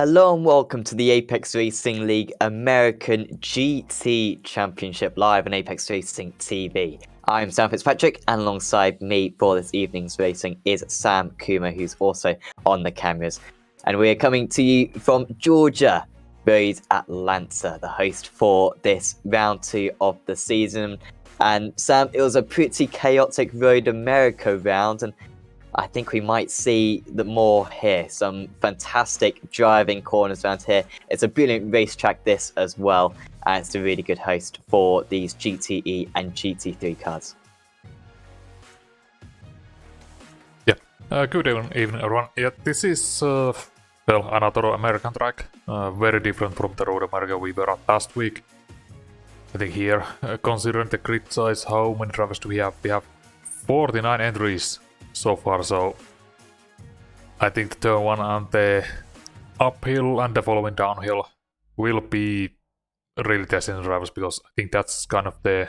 Hello and welcome to the Apex Racing League American GT Championship live on Apex Racing TV. I'm Sam Fitzpatrick, and alongside me for this evening's racing is Sam Kuma, who's also on the cameras. And we're coming to you from Georgia, Road Atlanta, the host for this round 2 of the season. And Sam, it was a pretty chaotic Road America round, and I think we might see more here. Some fantastic driving corners around here. It's a brilliant racetrack this as well, and it's a really good host for these GTE and GT3 cars. Yeah, good evening everyone. Yeah, this is another American track, very different from the Road America we were at last week. I think here, considering the grid size, how many drivers do we have? We have 49 entries so far, so I think the turn 1 and the uphill and the following downhill will be really testing the drivers, because I think that's kind of the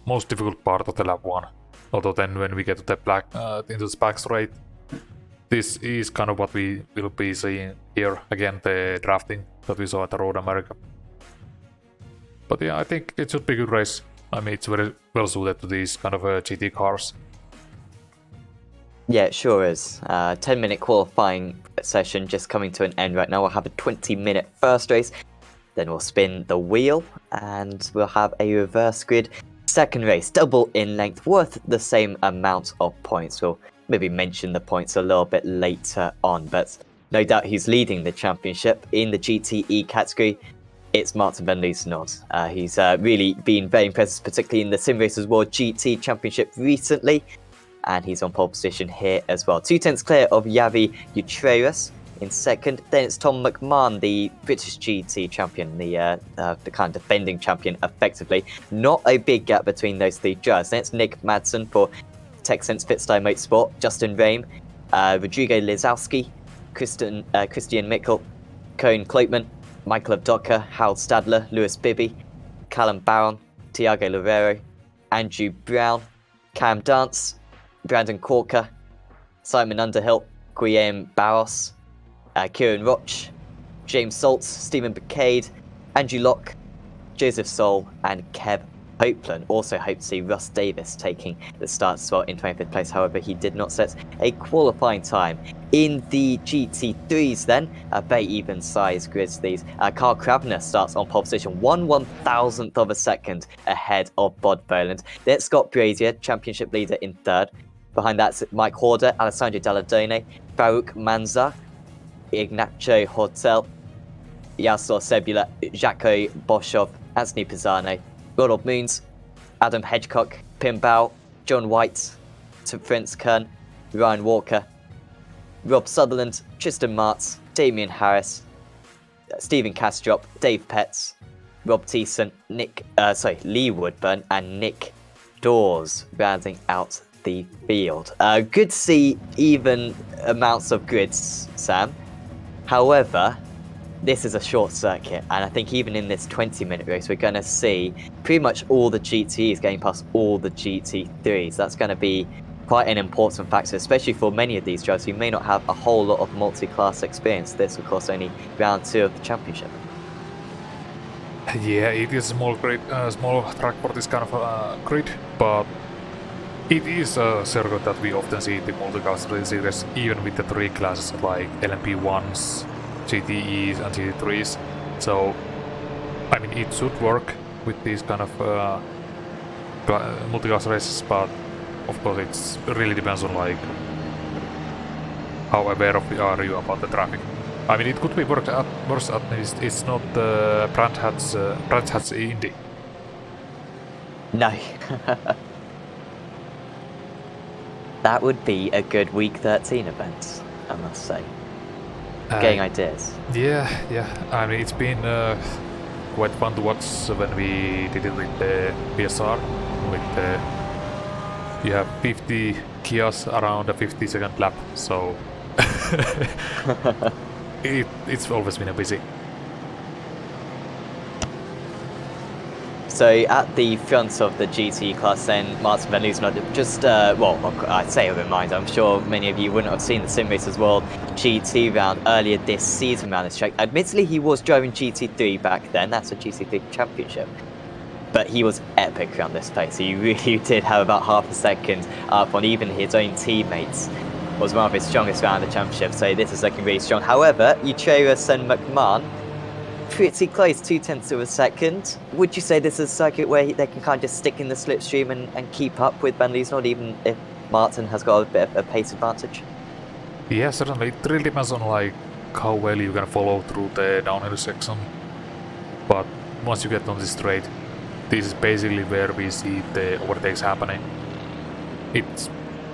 most difficult part of the lap 1. Although then when we get to the into the back straight, this is kind of what we will be seeing here again, the drafting that we saw at the Road America. But yeah, I think it should be a good race. I mean, it's very well suited to these kind of GT cars. Yeah, it sure is. 10-minute qualifying session just coming to an end right now. We'll have a 20-minute first race, then we'll spin the wheel, and we'll have a reverse grid second race, double in length, worth the same amount of points. We'll maybe mention the points a little bit later on, but no doubt who's leading the championship in the GTE category. It's Martin van Loosenord. He's really been very impressive, particularly in the Sim Racers World GT Championship recently. And he's on pole position here as well. 2 tenths clear of Yavi Utreras in second. Then it's Tom McMahon, the British GT champion, the kind of defending champion, effectively. Not a big gap between those 3 drivers. Then it's Nick Madsen for TechSense Pitstyle Motorsport, Justin Rehm, Rodrigo Lizowski, Christian Mickel, Cohen Kloopman, Michael Abdoka, Hal Stadler, Lewis Bibby, Callum Barron, Tiago Loureiro, Andrew Brown, Cam Dance, Brandon Corker, Simon Underhill, Guillaume Barros, Kieran Roch, James Saltz, Stephen Bacade, Andrew Locke, Joseph Soul, and Kev Hopeland. Also hope to see Russ Davis taking the start as well in 25th place. However, he did not set a qualifying time. In the GT3s then, a very even size grids these. Carl Kravner starts on pole position, 1/1000th of a second ahead of Bod Boland. Then Scott Brazier, championship leader, in third. Behind that's Mike Horder, Alessandro Dalladone, Farouk Manza, Ignacio Hortel, Yasor Sebula, Jaco Boshov, Anthony Pisano, Ronald Moons, Adam Hedgecock, Pim Bao, John White, Prince Kern, Ryan Walker, Rob Sutherland, Tristan Martz, Damian Harris, Stephen Castrop, Dave Petts, Rob Thiessen, Lee Woodburn, and Nick Dawes rounding out the field. Good to see even amounts of grids, Sam. However, this is a short circuit, and I think even in this 20-minute race, we're going to see pretty much all the GTEs going past all the GT3s. That's going to be quite an important factor, especially for many of these drivers who may not have a whole lot of multi-class experience. This, of course, only round 2 of the championship. Yeah, it is a small track for this kind of grid, but it is a circuit that we often see in the multi-class series, even with the 3 classes like LMP1s, GTEs and GT3s. So, I mean, it should work with these kind of multi-class races, but of course it really depends on like how aware are you about the traffic. I mean, it could be worse at least it's not Brands Hatch Indy. No. That would be a good week 13 event, I must say. Getting ideas. Yeah. I mean, it's been quite fun to watch when we did it with the PSR. You have 50 Kias around a 50-second lap, so it's always been a busy. So So at the front of the GT class then, Martin van Loosenot, just, well, I'd say a reminder, I'm sure many of you wouldn't have seen the Sim Racers World GT round earlier this season around this track. Admittedly, he was driving GT3 back then, that's a GT3 Championship. But he was epic around this place. He really did have about half a second up on even his own teammates. Was one of his strongest round of the championship, so this is looking really strong. However, Ucheras and McMahon, pretty close, 0.2 of a second. Would you say this is a circuit where they can kind of just stick in the slipstream and keep up with Van Loosenot, even if Martin has got a bit of a pace advantage? Yeah, certainly. It really depends on like how well you can follow through the downhill section. But once you get on the straight, this is basically where we see the overtakes happening. It's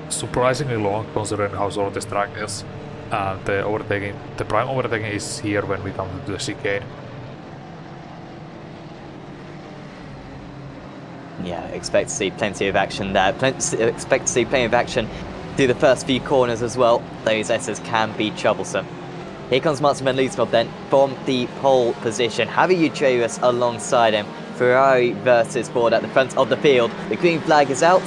surprisingly long considering how short this track is. And the prime overtaking is here when we come to the chicane. Yeah, expect to see plenty of action there. Expect to see plenty of action through the first few corners as well. Those S's can be troublesome. Here comes Martin van Loosenot then from the pole position. Javi Ucheras alongside him. Ferrari versus Ford at the front of the field. The green flag is out.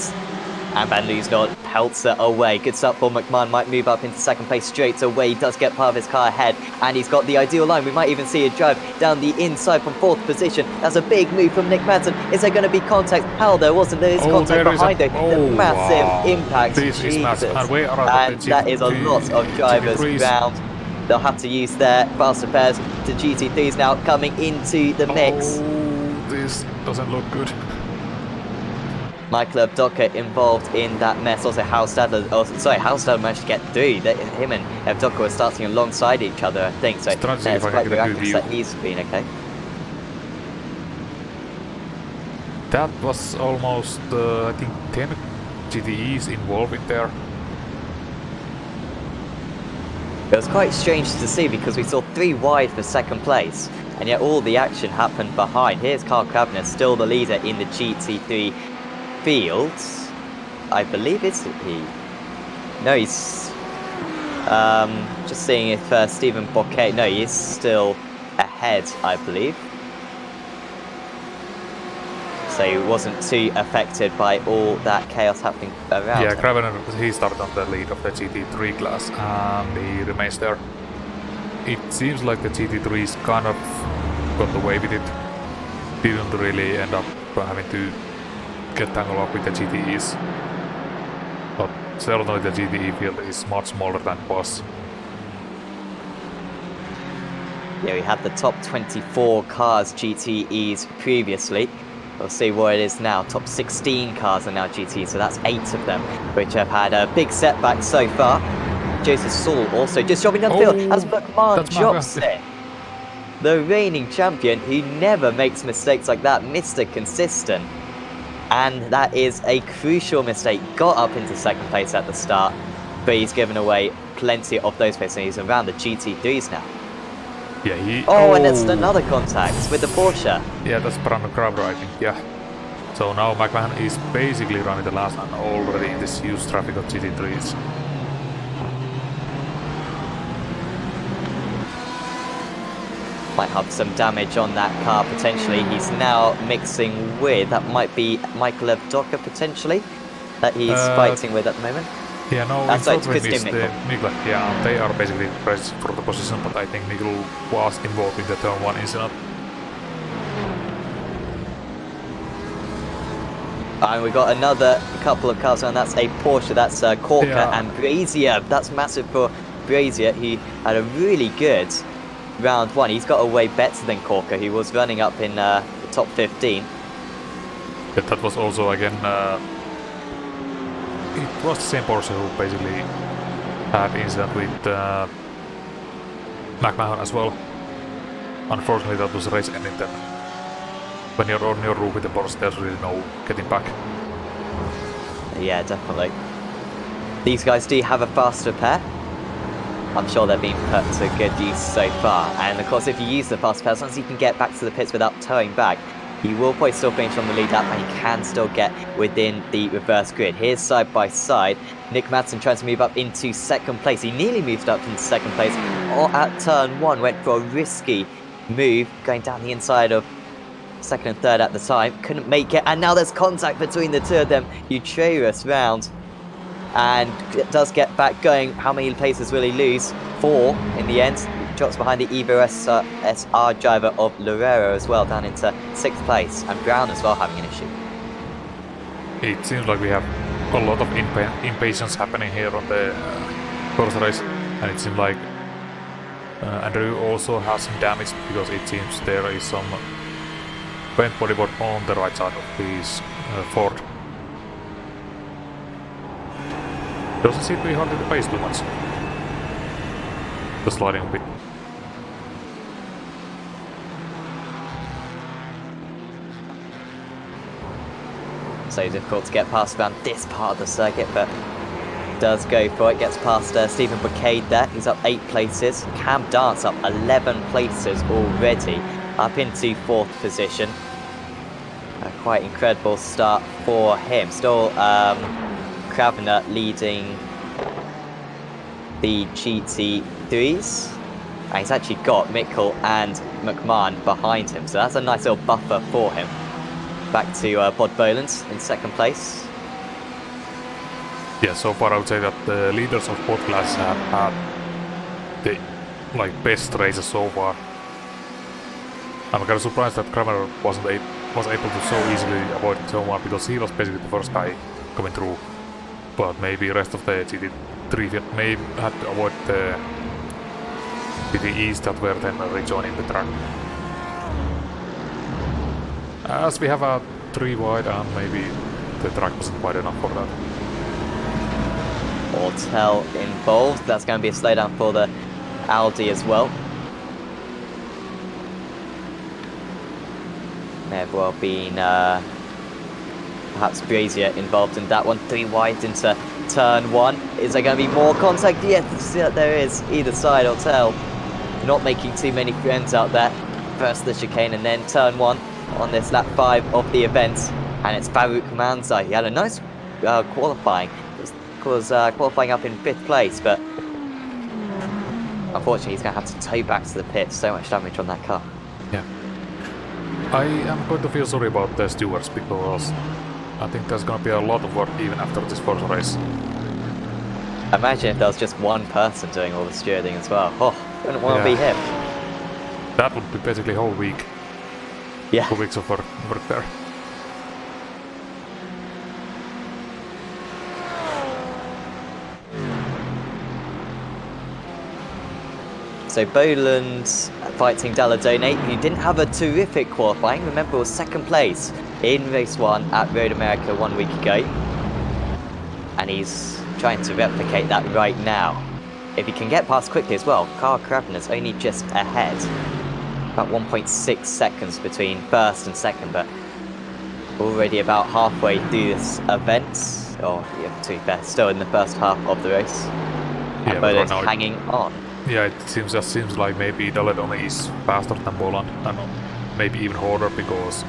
And Van Loosenot pelts it away. Good start for McMahon, might move up into second place straight away. He does get part of his car ahead, and he's got the ideal line. We might even see a drive down the inside from fourth position. That's a big move from Nick Madsen. Is there going to be contact? Hell, there wasn't. There is contact behind it. The massive impact. This is massive. And that is a lot of drivers round. They'll have to use their faster pairs to GT3s now coming into the mix. Oh, this doesn't look good. Michael Evdoka involved in that mess. Also, Hal Stadler managed to get through. Him and Evdoka were starting alongside each other, I think. So it's quite miraculous that he's been okay. That was almost, I think, 10 GTEs involved in there. It was quite strange to see because we saw 3 wide for second place, and yet all the action happened behind. Here's Carl Kavner, still the leader in the GT3 fields. I believe it's he. No, he's just seeing if Stephen Bouquet. No, he is still ahead, I believe. So he wasn't too affected by all that chaos happening around. Yeah, Kravener, he started on the lead of the GT3 class and he remains there. It seems like the GT3s kind of got away with it. Didn't really end up having to get tangled up with the GTEs. But certainly the GTE field is much smaller than it was. Yeah, we had the top 24 cars GTEs previously. We'll see what it is now. Top 16 cars are now GTEs, so that's 8 of them, which have had a big setback so far. Joseph Saul also just dropping downfield as McMahon drops it. The reigning champion who never makes mistakes like that, Mr. Consistent. And that is a crucial mistake. Got up into second place at the start, but he's given away plenty of those places. He's around the GT3s now. Yeah, and it's another contact with the Porsche. Yeah, that's Brandon Crabber, I think, yeah. So now McMahon is basically running the last one already in this huge traffic of GT3s. Might have some damage on that car potentially. He's now mixing with, that might be Michael Evdoka potentially, that he's fighting with at the moment. Yeah, no, that's it's Mikkel. Yeah, they are basically racing for the position, but I think Mikkel was involved in the turn 1 incident. And we've got another couple of cars, and that's a Porsche, that's Corker and Brazier. That's massive for Brazier. He had a really good round 1. He's got away better than Corker, who was running up in the top 15. But that was also again, it was the same Porsche who basically had incident with McMahon as well. Unfortunately, that was race ending then. When you're on your roof with the Porsche, there's really no getting back. Yeah, definitely. These guys do have a faster pair. I'm sure they're being put to good use so far. And of course, if you use the fast pair, as long as you can get back to the pits without towing back, you will probably still finish on the lead lap, and you can still get within the reverse grid. Here's side by side. Nick Madsen trying to move up into second place. He nearly moved up into second place at turn 1. Went for a risky move, going down the inside of second and third at the time. Couldn't make it, and now there's contact between the two of them. Utreus round, and it does get back going. How many places will he lose? 4 in the end. Drops behind the Evo SR driver of Lorero as well, down into 6th place, and Brown as well having an issue. It seems like we have a lot of impatience happening here on the first race, and it seems like Andrew also has some damage, because it seems there is some bent bodyboard on the right side of his Ford. Doesn't seem to be holding the pace too much. Just sliding a bit. So difficult to get past around this part of the circuit, but does go for it. Gets past Stephen Boucade there. He's up 8 places. Cam Dance up 11 places already, up into 4th position. A quite incredible start for him. Still Kravener leading the GT3s. And he's actually got Mikkel and McMahon behind him, so that's a nice little buffer for him. Back to Bod Boland in 2nd place. Yeah, so far I would say that the leaders of both classes have had the best races so far. I'm kind of surprised that Kramer was able to so easily avoid someone, because he was basically the first guy coming through. But maybe the rest of the GT3 may have to avoid the GTEs that were then rejoining the track. As we have a 3 wide, and maybe the track wasn't wide enough for that. Ortel involved. That's going to be a slowdown for the Audi as well. May have well been perhaps Brazier involved in that one. 3 wide into turn 1. Is there going to be more contact? Yes, there is. Either side, Ortel not making too many friends out there. First the chicane, and then turn 1 on this lap 5 of the event. And it's Farouk Manzai. He had a nice qualifying. Was qualifying up in 5th place, but unfortunately he's going to have to tow back to the pit. So much damage on that car. Yeah. I am going to feel sorry about the stewards, because I think there's going to be a lot of work even after this first race. Imagine if there was just one person doing all the stewarding as well. Oh, wouldn't want to be him. That would be basically a whole week. Yeah. 2 weeks of work there. So Boland fighting Dalladone, who didn't have a terrific qualifying. Remember, it was 2nd place in race 1 at Road America 1 week ago. And he's trying to replicate that right now. If he can get past quickly as well, Carl Kravener's only just ahead. About 1.6 seconds between 1st and 2nd, but already about halfway through this event. Or, yeah, to be fair, still in the first half of the race. Yeah, and Boland's hanging on. Yeah, it seems like maybe Dalladone is faster than Boland, and maybe even harder, because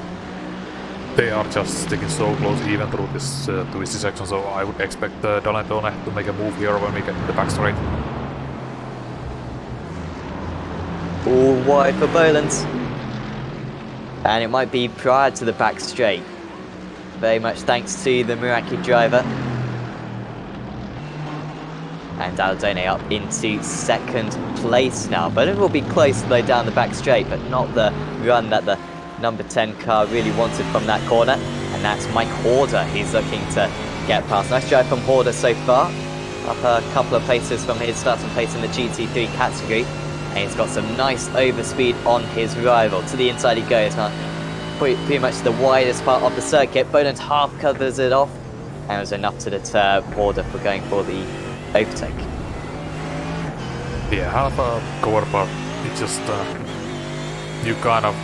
they are just sticking so close even through this twisty section. So I would expect Dalladone to make a move here when we get to the back straight. All wide for Boland. And it might be prior to the back straight. Very much thanks to the Meraki driver. And Dalladone up into 2nd place now. But it will be close to go down the back straight, but not the run that the number 10 car really wanted from that corner. And that's Mike Horder he's looking to get past. Nice drive from Horder so far. Up a couple of places from his starting place in the GT3 category. And he's got some nice overspeed on his rival. To the inside he goes now. Pretty much the widest part of the circuit. Boland half covers it off. And it was enough to deter Horder for going for the overtake. Yeah, half a cover part. It's just you kind of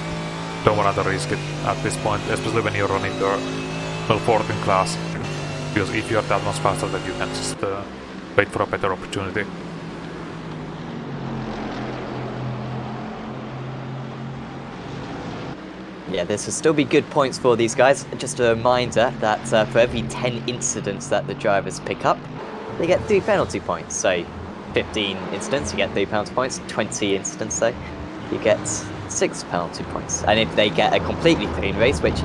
don't want to risk it at this point, especially when you're running your 14 class. Because if you're that much faster, then you can just wait for a better opportunity. Yeah, this will still be good points for these guys. Just a reminder that for every 10 incidents that the drivers pick up, they get 3 penalty points. So 15 incidents, you get 3 penalty points. 20 incidents, though, you get 6 penalty points. And if they get a completely clean race, which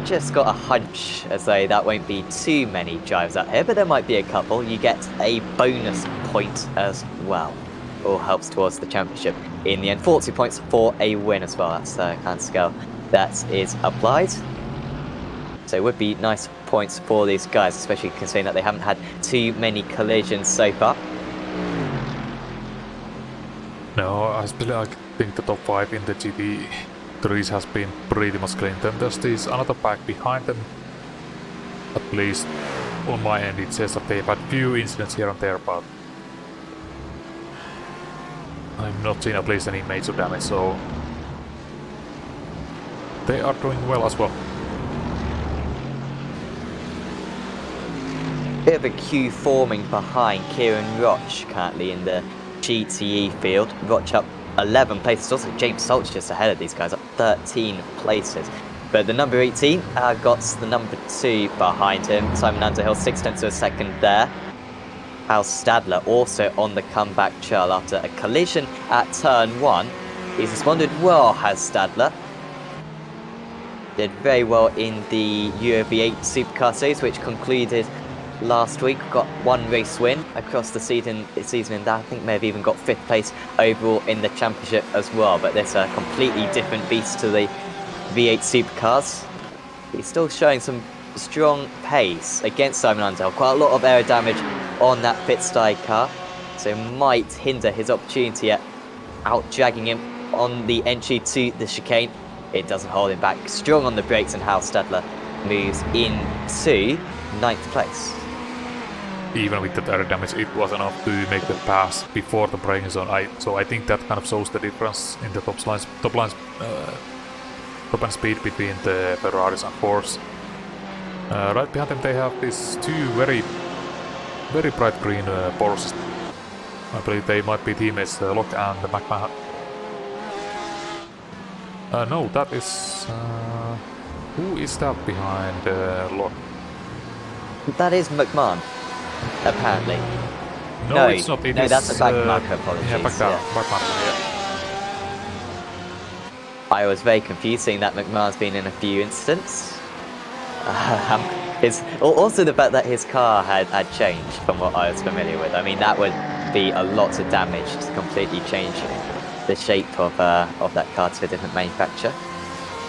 just got a hunch as though that won't be too many drives out here, but there might be a couple, you get a bonus point as well. All helps towards the championship in the end. 40 points for a win as well. That's the kind of scale that is applied. So it would be nice points for these guys, especially considering that they haven't had too many collisions so far. No, I think the top 5 in the GT3s has been pretty much clean. Then there's this another pack behind them. At least on my end it says that they've had few incidents here and there, but I'm not seeing at least any major damage, so they are doing well as well. Bit of a queue forming behind Kieran Roch currently in the GTE field. Roch up 11 places. Also James Salt's just ahead of these guys, up 13 places. But the number 18 got the number 2 behind him. Simon Underhill 6/10 of a second there. Hal Stadler also on the comeback trail after a collision at turn 1. He's responded well, has Stadler. Did very well in the Euro V8 Supercar Series, which concluded last week. Got 1 race win across the season, and that I think may have even got 5th place overall in the championship as well. But there's a completely different beast to the V8 Supercars. He's still showing some strong pace against Simon Underhill. Quite a lot of aero damage on that pit style car, so might hinder his opportunity at out-dragging him on the entry to the chicane. It doesn't hold him back. Strong on the brakes, and Hal Stadler moves into 9th place. Even with that aero damage, it was enough to make the pass before the braking zone. So I think that kind of shows the difference in the top end speed between the Ferraris and Fords. Right behind them they have these 2 very bright green Porsches. I believe they might be teammates, Locke and McMahon. No, that is... who is that behind Locke? That is McMahon, apparently. No, it's not. No, that's a back marker, apologies. Yeah, back marker, yeah. I was very confused seeing that McMahon's been in a few incidents. Also the fact that his car had changed from what I was familiar with. I mean, that would be a lot of damage to completely change the shape of that car to a different manufacturer.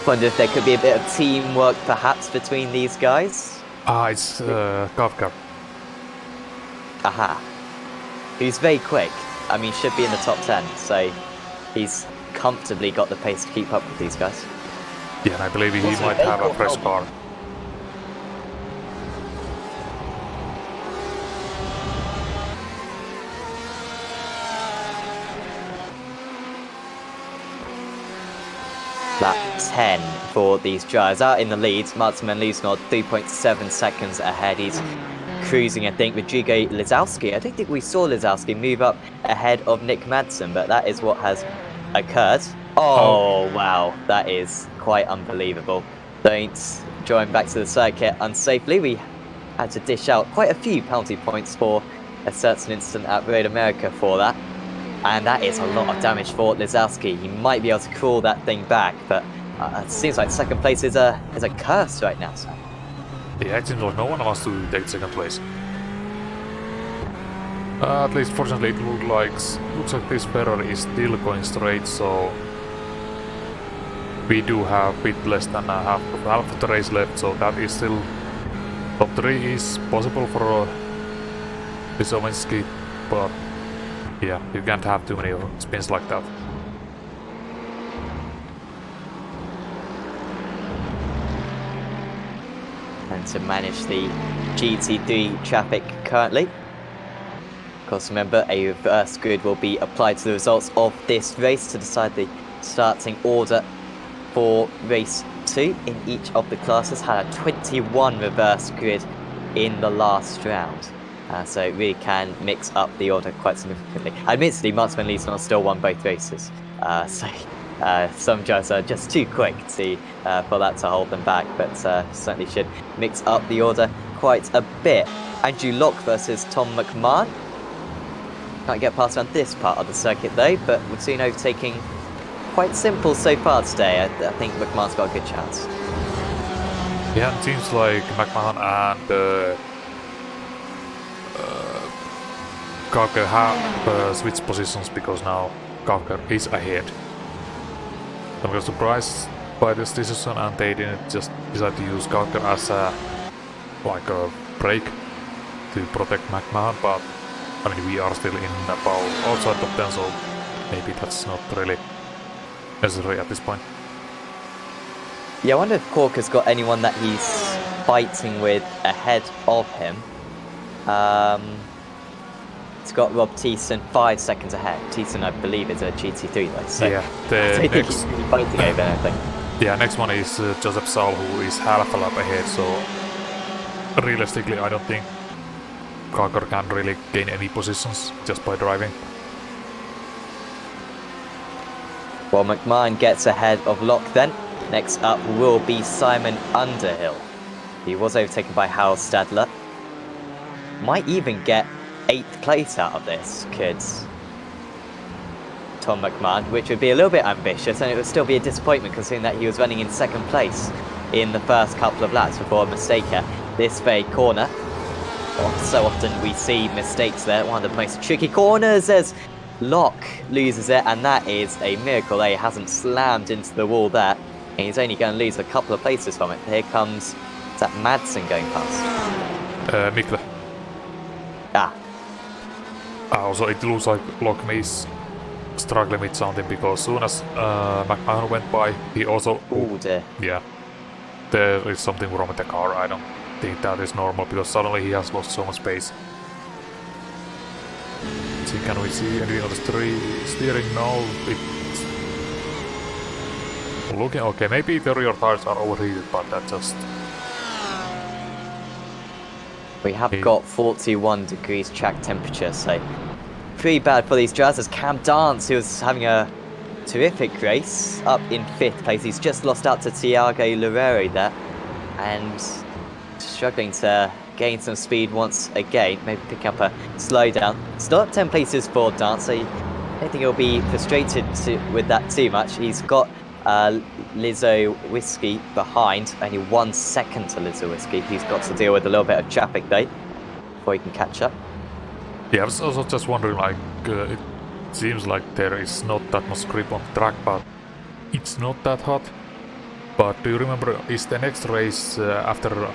Wonder if there could be a bit of teamwork perhaps between these guys. It's Kafka. Aha. He's very quick. I mean, should be in the top 10, so he's comfortably got the pace to keep up with these guys. Yeah, and I believe he might have a fresh car. Lap 10 for these drivers. Out in the lead, Martin Van Leeuwenhoek 3.7 seconds ahead. He's cruising, I think, Rodrigo Lizowski. I don't think we saw Lizowski move up ahead of Nick Madsen, but that is what has occurred. Oh, wow, that is quite unbelievable. Don't join back to the circuit unsafely. We had to dish out quite a few penalty points for a certain incident at Road America for that. And that is a lot of damage for Lizowski. He might be able to crawl that thing back, but it seems like 2nd place is a curse right now. So. Yeah, it seems like no one wants to take 2nd place. At least, fortunately, it looks like this Ferrari is still going straight, so we do have a bit less than half of the race left, so that is still... Top 3 is possible for Lizowski, but yeah, you can't have too many spins like that. And to manage the GT3 traffic currently. Of course, remember, a reverse grid will be applied to the results of this race to decide the starting order for race 2 in each of the classes. Had a 21 reverse grid in the last round. So it really can mix up the order quite significantly. Admittedly, Martin Van Leeuwenhoek still won both races. Some drivers are just too quick for that to hold them back, but certainly should mix up the order quite a bit. Andrew Locke versus Tom McMahon. Can't get past around this part of the circuit though, but we've seen overtaking quite simple so far today. I think McMahon's got a good chance. Yeah, it seems like McMahon and Gawker have switched positions because now Gawker is ahead. I'm just surprised by this decision, and they didn't just decide to use Gawker as a brake to protect McMahon, but I mean, we are still in about outside top 10, so maybe that's not really necessary at this point. Yeah, I wonder if Corker's got anyone that he's fighting with ahead of him. It's got Rob Thiessen 5 seconds ahead. Thiessen, I believe, is a GT3 though, so yeah, I think he's fighting over anything. Yeah, next one is Joseph Saul, who is half a lap ahead, so realistically I don't think Gawker can really gain any positions just by driving. Well, McMahon gets ahead of Locke then. Next up will be Simon Underhill. He was overtaken by Hal Stadler. Might even get 8th place out of this, could Tom McMahon, which would be a little bit ambitious, and it would still be a disappointment considering that he was running in 2nd place in the first couple of laps before a mistake at this very corner. So often we see mistakes there. One of the most tricky corners as Locke loses it, and that is a miracle that he hasn't slammed into the wall there. And he's only going to lose a couple of places from it. Here comes, is that Madsen going past? Mikle. Ah. Also, it looks like Locke is struggling with something because soon as McMahon went by, he also... Oh dear. Yeah. There is something wrong with the car. I don't think that is normal because suddenly he has lost so much space. See, can we see anything on the steering? No, it's looking okay. Maybe the rear tires are overheated, but that just... We have got 41 degrees track temperature, so pretty bad for these drivers. Cam Dance, who was having a terrific race, up in 5th place. He's just lost out to Thiago Loureiro there, and struggling to gain some speed once again, maybe pick up a slowdown. Still up 10 places for Dance, so I don't think he'll be frustrated with that too much. He's got Lizzo Whiskey behind, only 1 second to Lizzo Whiskey. He's got to deal with a little bit of traffic though before he can catch up. Yeah, I was also just wondering, like, it seems like there is not that much grip on the track, but it's not that hot. But do you remember, is the next race afternoon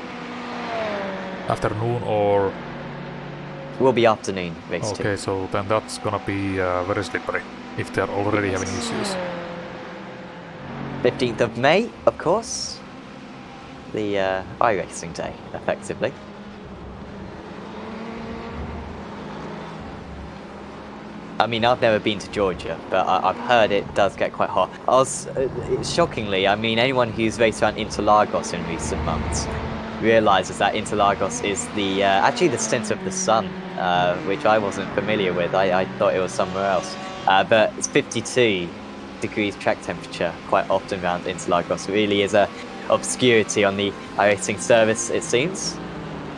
or... Will be afternoon race 2. Okay, so then that's gonna be very slippery if they're already having issues. 15th of May, of course. The iRacing day, effectively. I mean, I've never been to Georgia, but I've heard it does get quite hot. Shockingly, I mean, anyone who's raced around Interlagos in recent months realises that Interlagos is the actually the centre of the sun, which I wasn't familiar with. I thought it was somewhere else. But it's 52 degrees track temperature quite often around Interlagos. It really is a obscurity on the iRacing service, it seems.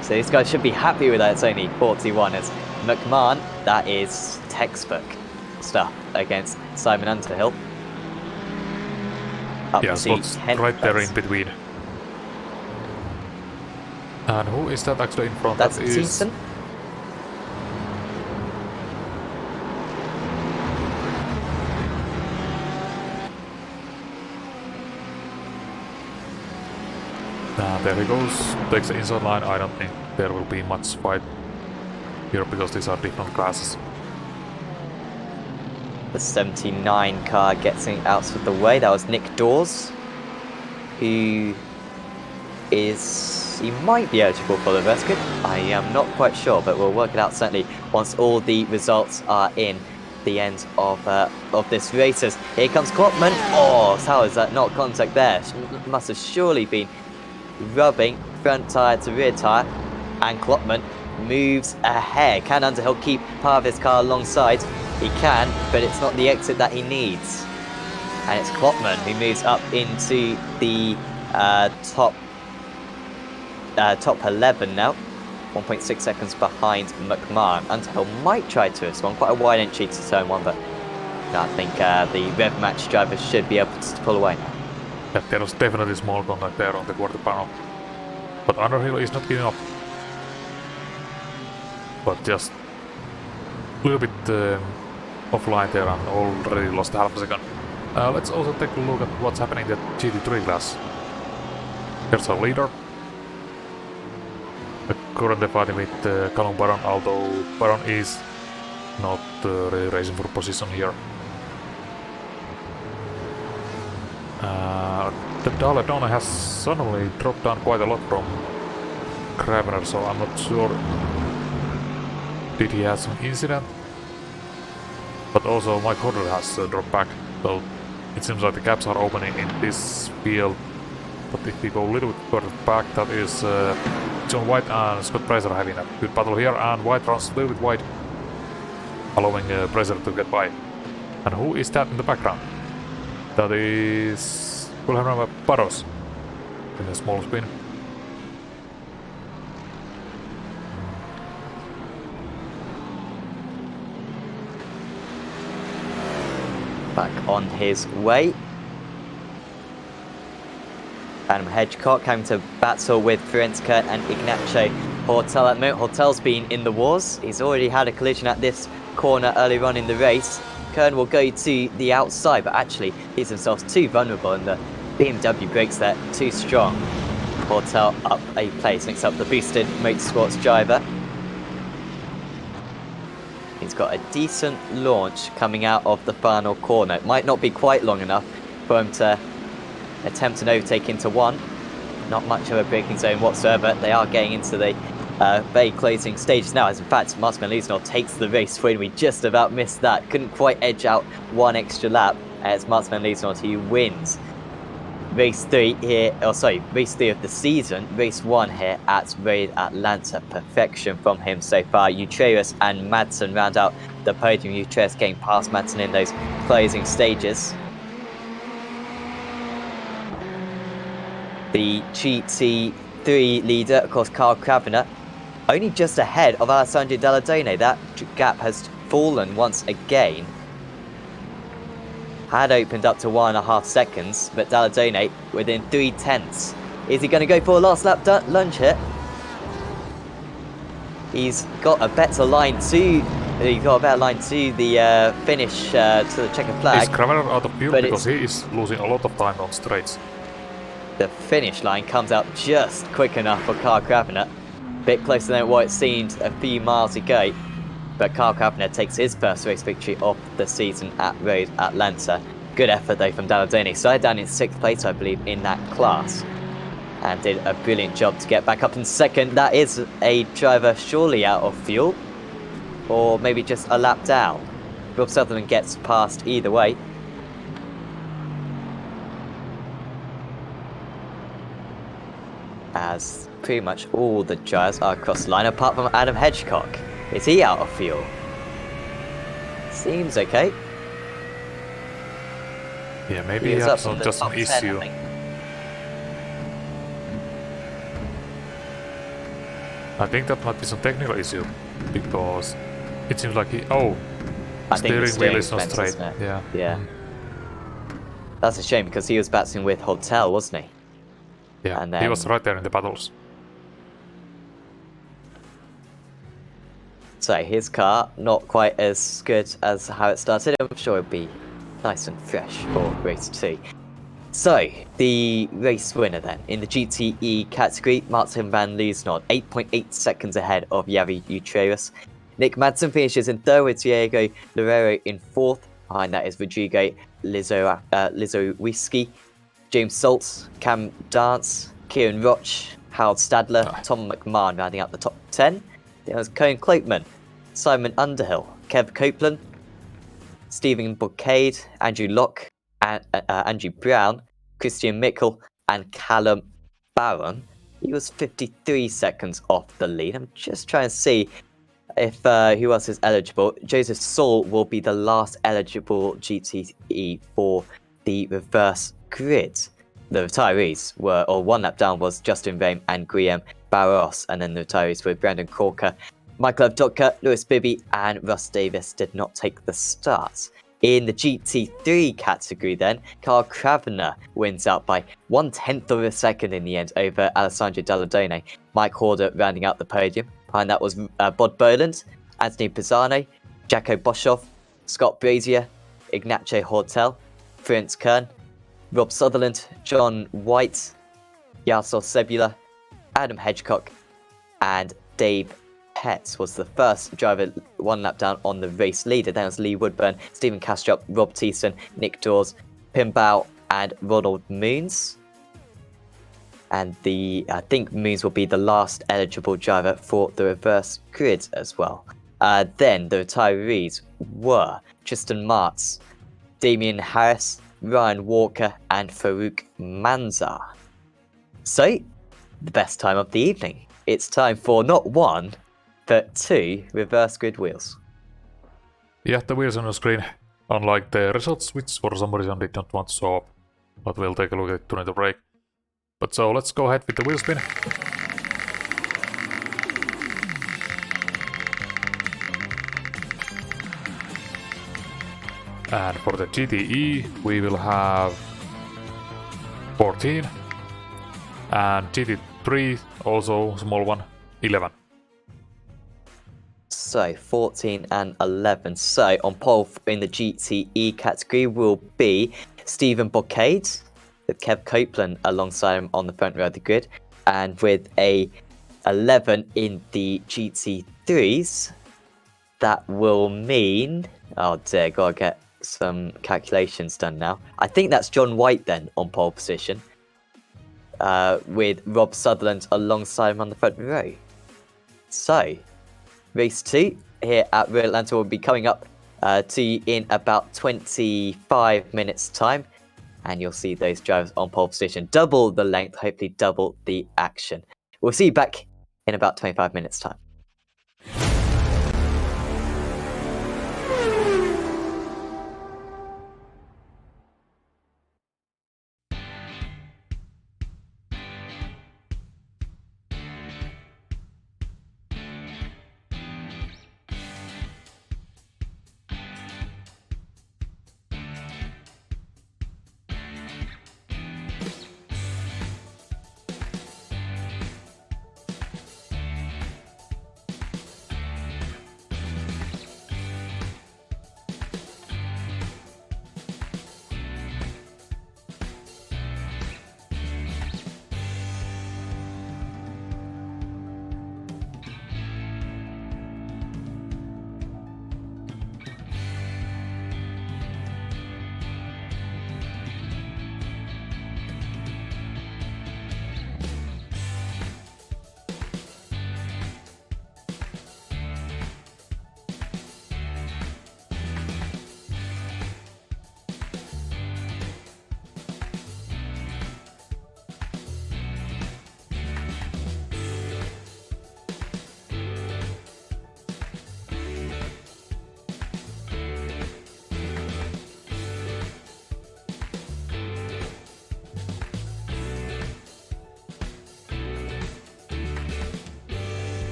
So these guys should be happy with that. It's only 41 as McMahon, that is textbook stuff against Simon Underhill. Yeah, spots right there in between. And who is that actually in front? That's Thiessen. There he goes, takes the inside line. I don't think there will be much fight here because these are different classes. The 79 car gets out of the way. That was Nick Dawes, who is... he might be eligible for the reverse grid. I am not quite sure, but we'll work it out certainly once all the results are in the end of this races. Here comes Klopman. Oh, how is that not contact there? Must have surely been rubbing front tyre to rear tyre, and Klopman moves ahead. Can Underhill keep part of his car alongside? He can, but it's not the exit that he needs. And it's Klopman who moves up into the top 11 now. 1.6 seconds behind McMahon. Underhill might try to respond, quite a wide entry to turn 1, but I think the rev match driver should be able to pull away now. Yeah, there was definitely small contact there on the quarter panel. But Underhill is not giving up. But just a little bit offline there and already lost half a second. Let's also take a look at what's happening in the GT3 class. Here's our leader. Currently fighting with Callum Baron, although Baron is not really racing for position here. The Daledona has suddenly dropped down quite a lot from Kravener, so I'm not sure. Did he have some incident? But also Mike Hodder has dropped back, so it seems like the gaps are opening in this field. But if we go a little bit further back, that is John White and Scott Fraser having a good battle here, and White runs a little bit wide, allowing Fraser to get by. And who is that in the background? That is Wilhelm Barros in a small spin. Back on his way. Adam Hedgecock having to battle with Ferenc Kern and Ignacio Hortel at the moment. Hortel's been in the wars. He's already had a collision at this corner earlier on in the race. Kern will go to the outside, but actually he's himself too vulnerable and the BMW brakes there too strong. Hortel up a place, next up the boosted motorsports driver. He's got a decent launch coming out of the final corner. It might not be quite long enough for him to attempt an overtake into 1. Not much of a braking zone whatsoever. They are getting into the very closing stages now, as in fact Martin van Liesnort takes the race win. We just about missed that. Couldn't quite edge out 1 extra lap. It's Martin van Liesnort who wins race 3 here, race 3 of the season. Race 1 here at Road Atlanta. Perfection from him so far. Utreus and Madsen round out the podium. Utreus getting past Madsen in those closing stages. The GT3 leader, of course, Carl Kravener, only just ahead of Alessandro Daladone. That gap has fallen once again. Had opened up to 1.5 seconds, but Daladone within 0.3. Is he going to go for a last lap lunge here? He's got a better line to the finish, to the checkered flag. Is Kravener out of fuel because he is losing a lot of time on straights? The finish line comes out just quick enough for Carl Kravener. Bit closer than what it seemed a few miles ago. But Carl Kravener takes his first race victory of the season at Road Atlanta. Good effort though from Daladone. Started down in 6th place, I believe, in that class. And did a brilliant job to get back up in 2nd. That is a driver surely out of fuel. Or maybe just a lap down. Rob Sutherland gets past either way. As pretty much all the drivers are across the line, apart from Adam Hedgecock. Is he out of fuel? Seems okay. Yeah, maybe he has just an issue. I think that might be some technical issue, because it seems like steering wheel is not straight. Yeah. That's a shame, because he was battling with Hotel, wasn't he? Yeah, and then, he was right there in the battles. So his car, not quite as good as how it started. I'm sure it'll be nice and fresh for race 2. So, the race winner then, in the GTE category, Martin van Liesnort, 8.8 seconds ahead of Javi Utreus. Nick Madsen finishes in 3rd with Diego Loureiro in 4th. Behind that is Rodrigo Lizowiski, James Saltz, Cam Dance, Kieran Roch, Harold Stadler, Tom McMahon rounding out the top 10. There was Cohen Cloakman, Simon Underhill, Kev Copeland, Stephen Boucade, Andrew Locke, Andrew Brown, Christian Mickle, and Callum Barron. He was 53 seconds off the lead. I'm just trying to see if who else is eligible. Joseph Saul will be the last eligible GTE for the reverse grid. The retirees were, or 1 lap down was Justin Rame and Guillaume Barros, and then the retirees were Brandon Corker, Michael Avdotka, Lewis Bibby, and Russ Davis did not take the start. In the GT3 category then, Carl Cravener wins out by 1/10 of a second in the end over Alessandro Dalladone. Mike Horder rounding out the podium. Behind that was Bod Boland, Anthony Pisano, Jacko Boshoff, Scott Brazier, Ignacio Hortel, Prince Kern, Rob Sutherland, John White, Yasser Sebula, Adam Hedgecock, and Dave Petts was the first driver 1 lap down on the race leader. Then was Lee Woodburn, Stephen Castrop, Rob Thiessen, Nick Dawes, Pim Bow, and Ronald Moons. And I think Moons will be the last eligible driver for the reverse grid as well. Then the retirees were Tristan Martz, Damian Harris, Ryan Walker, and Farouk Manzar. So, the best time of the evening. It's time for not 1, but 2 reverse grid wheels. Yeah, the wheels on the screen, unlike the results, which for some reason did not want to show up. But we'll take a look at it during the break. But so let's go ahead with the wheel spin. And for the GTE, we will have 14. And GT3, also small one, 11. So 14 and 11. So on pole in the GTE category will be Stephen Bocade with Kev Copeland alongside him on the front row of the grid, and with a 11 in the GT3s, that will mean, oh dear, gotta get some calculations done now. I think that's John White then on pole position, with Rob Sutherland alongside him on the front row. So race 2 here at Real Atlanta will be coming up to you in about 25 minutes time, and you'll see those drivers on pole position. Double the length, hopefully double the action. We'll see you back in about 25 minutes time.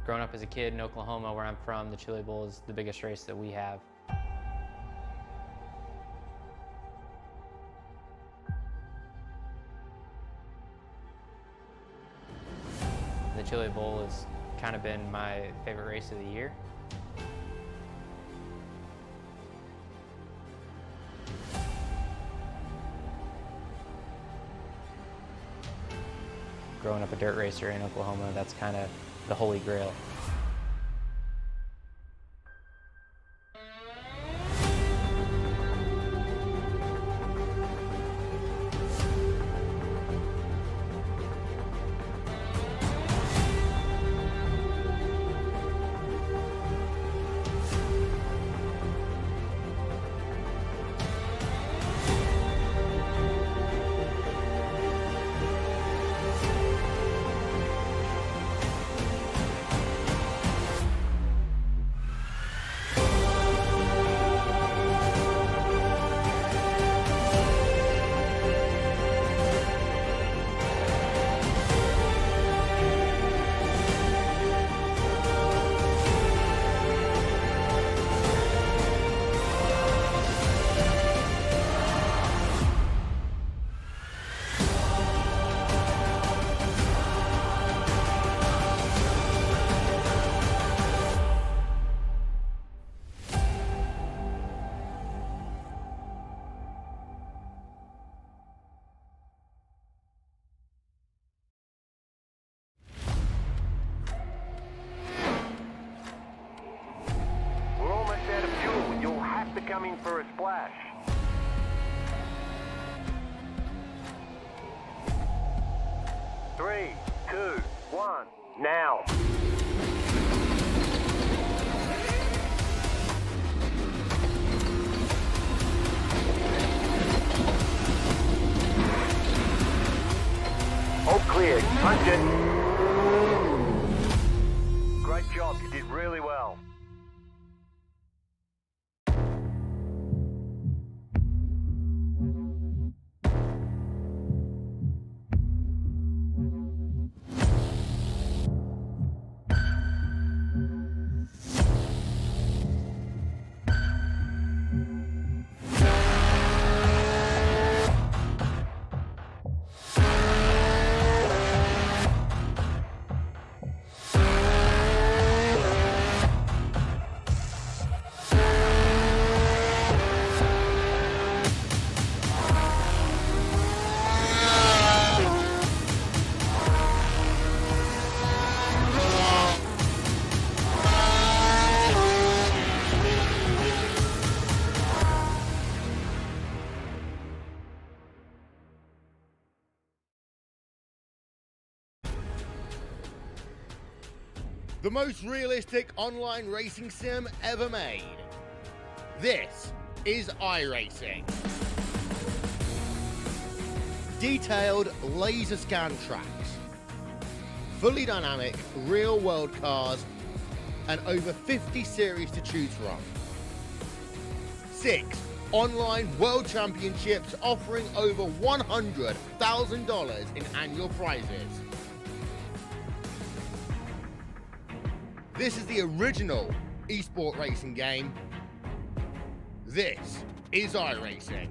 Growing up as a kid in Oklahoma, where I'm from, the Chili Bowl is the biggest race that we have. The Chili Bowl has kind of been my favorite race of the year. Growing up a dirt racer in Oklahoma, that's kind of the holy grail. Coming for a splash. Three, two, one, now. All clear. Punch it. Great job. You did really well. The most realistic online racing sim ever made. This is iRacing. Detailed laser scan tracks, fully dynamic real world cars, and over 50 series to choose from. 6 online world championships offering over $100,000 in annual prizes. This is the original esport racing game. This is iRacing.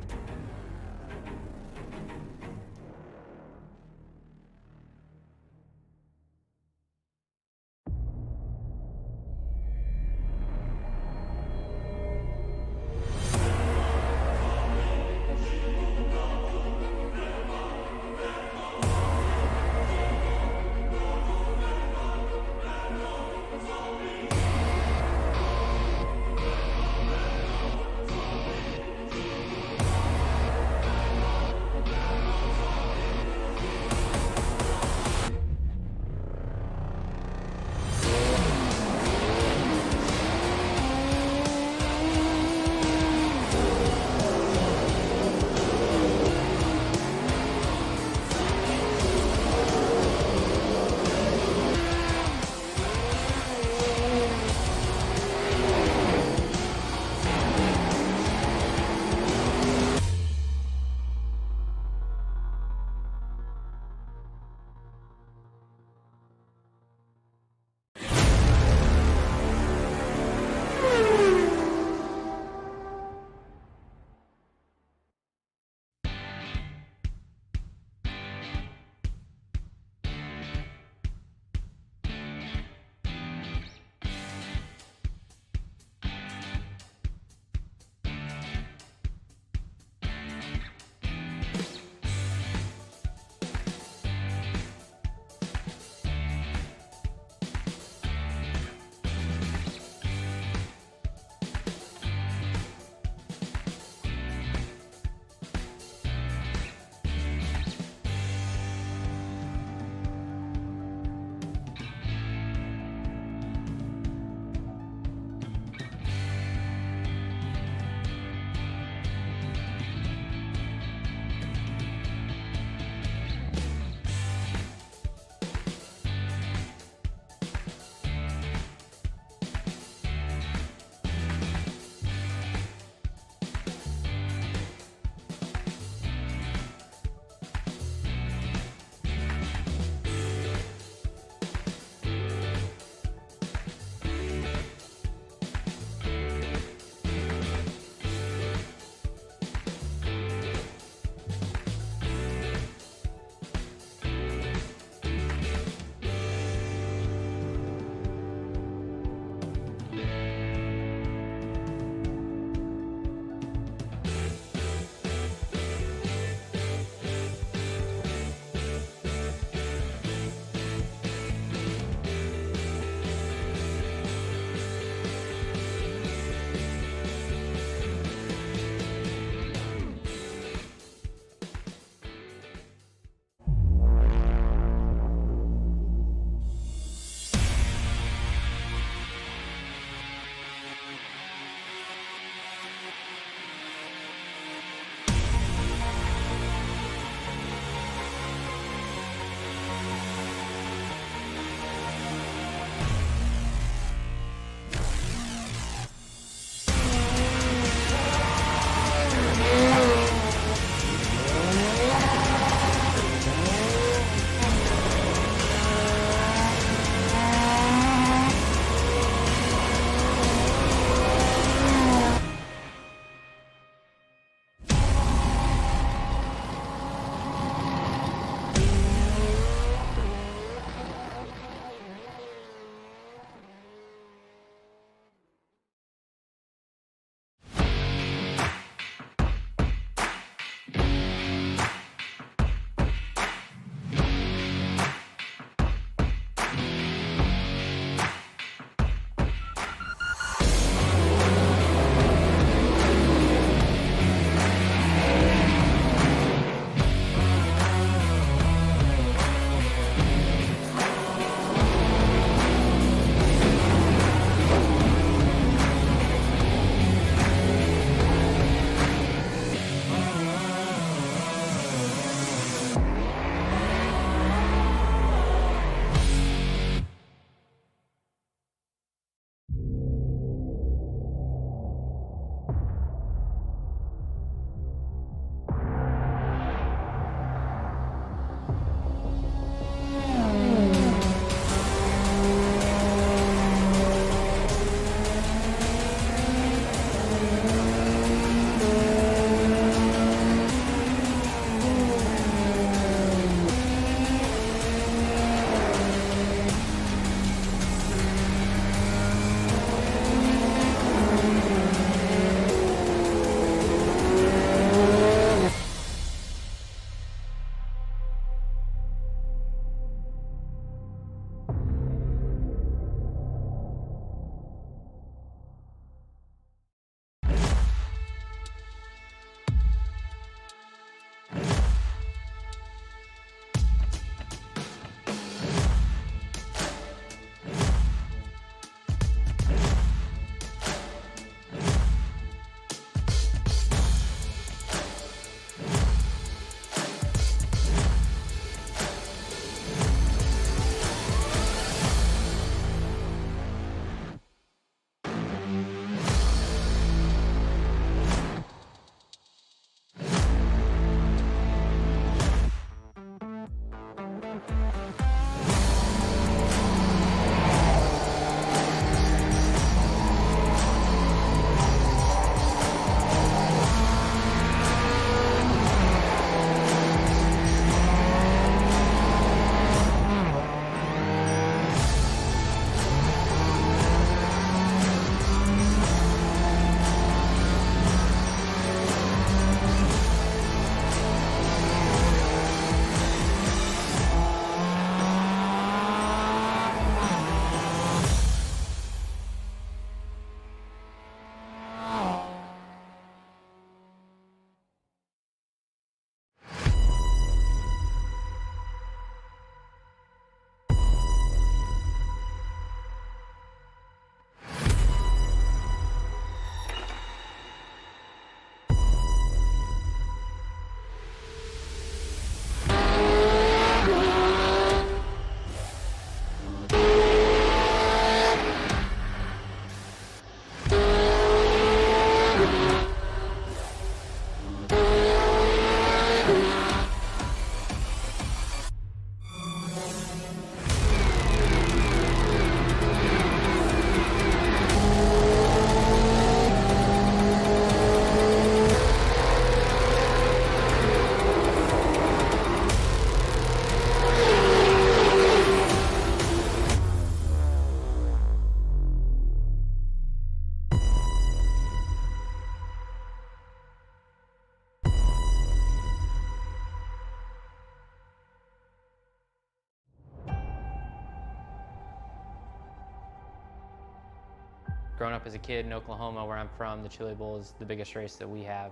Growing up as a kid in Oklahoma, where I'm from, the Chili Bowl is the biggest race that we have.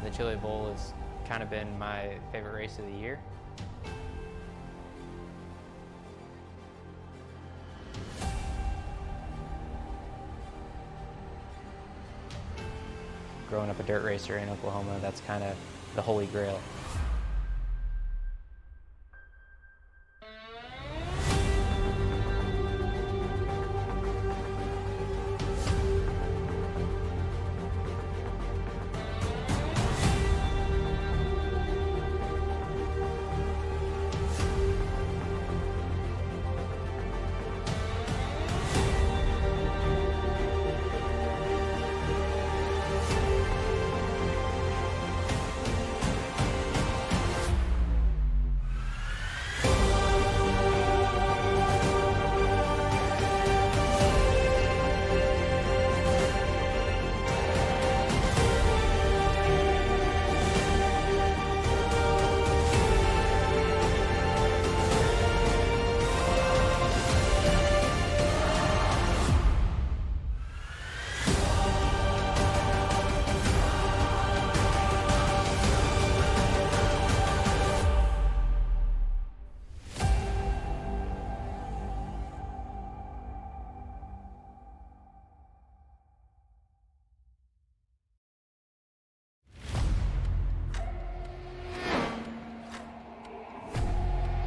The Chili Bowl has kind of been my favorite race of the year. Growing up a dirt racer in Oklahoma, that's kind of the holy grail.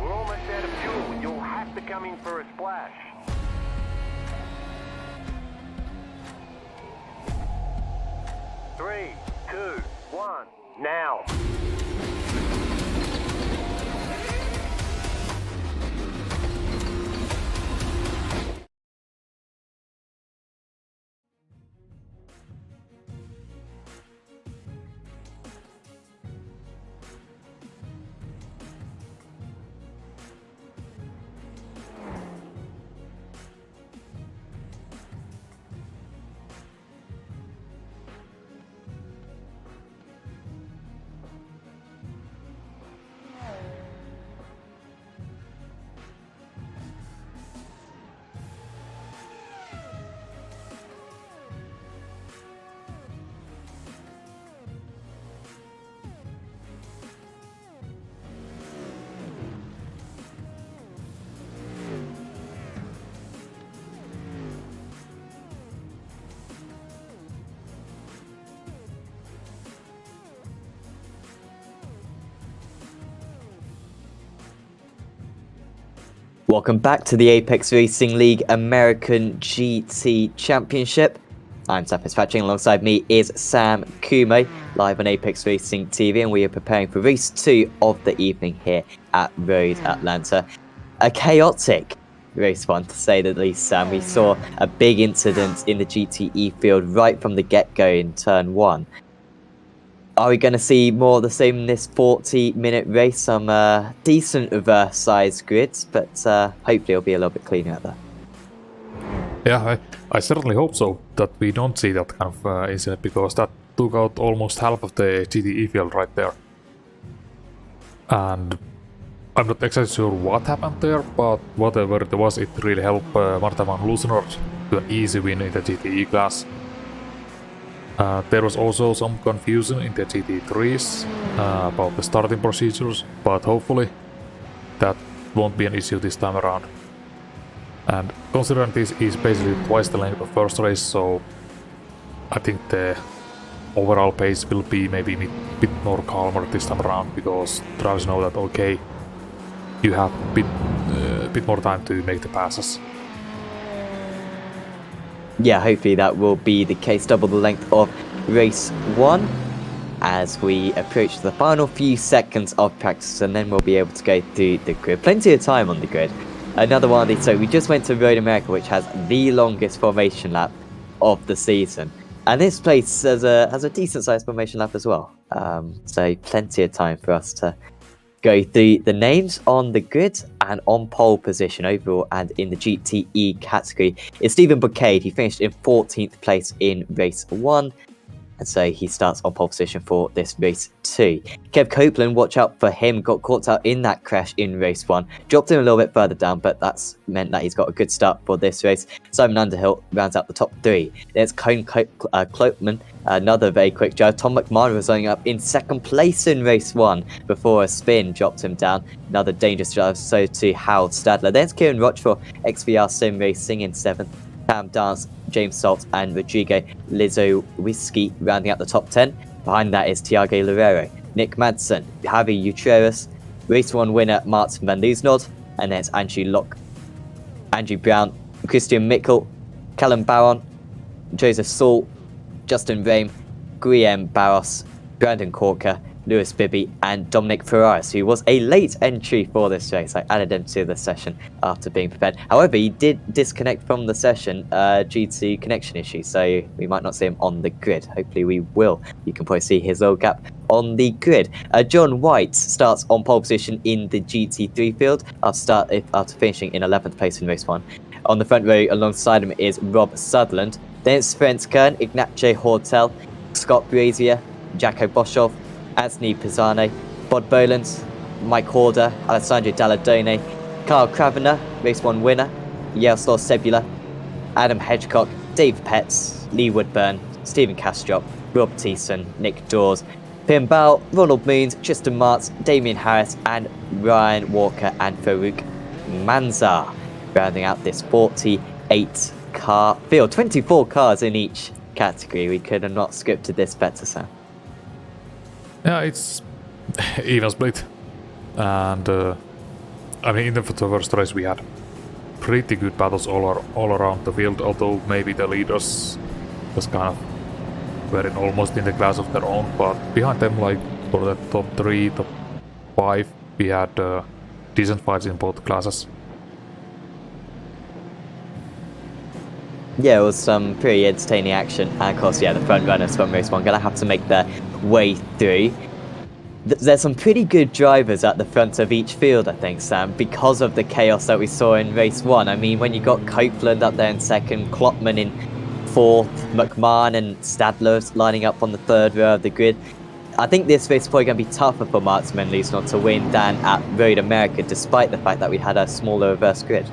We're almost out of fuel. You'll have to come in for a splash. Three, two, one, now. Welcome back to the Apex Racing League American GT Championship. I'm ApexRacing, alongside me is Sam Kume, live on Apex Racing TV, and we are preparing for race 2 of the evening here at Road Atlanta. A chaotic race 1, to say the least, Sam. We saw a big incident in the GTE field right from the get-go in turn 1. Are we going to see more of the same in this 40-minute race? Some decent reverse-sized grids, but hopefully it'll be a little bit cleaner out there. Yeah, I certainly hope so, that we don't see that kind of incident, because that took out almost half of the GTE field right there. And I'm not exactly sure what happened there, but whatever it was, it really helped Marta van Loosenort to an easy win in the GTE class. There was also some confusion in the GT3s about the starting procedures, but hopefully that won't be an issue this time around. And considering this is basically twice the length of first race, so I think the overall pace will be maybe a bit more calmer this time around, because drivers know that okay, you have a bit more time to make the passes. Yeah, hopefully that will be the case. Double the length of race 1 as we approach the final few seconds of practice, and then we'll be able to go through the grid. Plenty of time on the grid. Another one of these. So we just went to Road America, which has the longest formation lap of the season, and this place has a decent sized formation lap as well. So plenty of time for us to go through the names on the grid. And on pole position overall and in the GTE category is Stephen Boucade. He finished in 14th place in race 1. and so he starts on pole position for this race 2. Kev Copeland, watch out for him, got caught out in that crash in race 1, dropped him a little bit further down, but that's meant that he's got a good start for this race. Simon Underhill rounds out the top 3. There's Cone Clopeman, another very quick drive. Tom McMahon was running up in 2nd place in race 1 before a spin dropped him down. Another dangerous drive, so to Howard Stadler. There's Kieran Rochford, XVR Sim Racing in 7th. Cam Dance, James Salt and Rodrigo Lizzo Whiskey rounding out the top 10. Behind that is Tiago Loureiro, Nick Madsen, Javi Utreras, race 1 winner Martin van Liesnod, and there's Andrew Brown, Christian Mickel, Callum Barron, Joseph Saul, Justin Rame, Guillaume Barros, Brandon Corker, Lewis Bibby and Dominic Ferraris, who was a late entry for this race. I added him to the session after being prepared. However, he did disconnect from the session due to connection issues, so we might not see him on the grid. Hopefully we will. You can probably see his little gap on the grid. John White starts on pole position in the GT3 field after finishing in 11th place in race 1. On the front row alongside him is Rob Sutherland. Then it's Ferenc Kern, Ignacio Hortel, Scott Brazier, Jacko Boshoff, Anthony Pisano, Bod Bolans, Mike Horder, Alessandro Dalladone, Carl Cravener, race 1 winner, Yaroslav Sebula, Adam Hedgecock, Dave Petts, Lee Woodburn, Stephen Castrop, Rob Thiessen, Nick Dawes, Pim Bell, Ronald Moons, Tristan Martz, Damien Harris and Ryan Walker and Farouk Manzar, rounding out this 48 car field. 24 cars in each category. We could have not scripted this better, Sam. Yeah, it's even split. And I mean, in the first race we had pretty good battles all around the field, although maybe the leaders was kind of were almost in the class of their own, but behind them, like for the top 3, top 5, we had decent fights in both classes. Yeah, it was some pretty entertaining action, and of course, yeah, the front runners from race 1 gonna have to make their way through. There's some pretty good drivers at the front of each field, I think, Sam, because of the chaos that we saw in race 1. I mean, when you got Copeland up there in 2nd, Klopman in 4th, McMahon and Stadler lining up on the 3rd row of the grid, I think this race is probably going to be tougher for Martin van Liesnod to win than at Road America, despite the fact that we had a smaller reverse grid.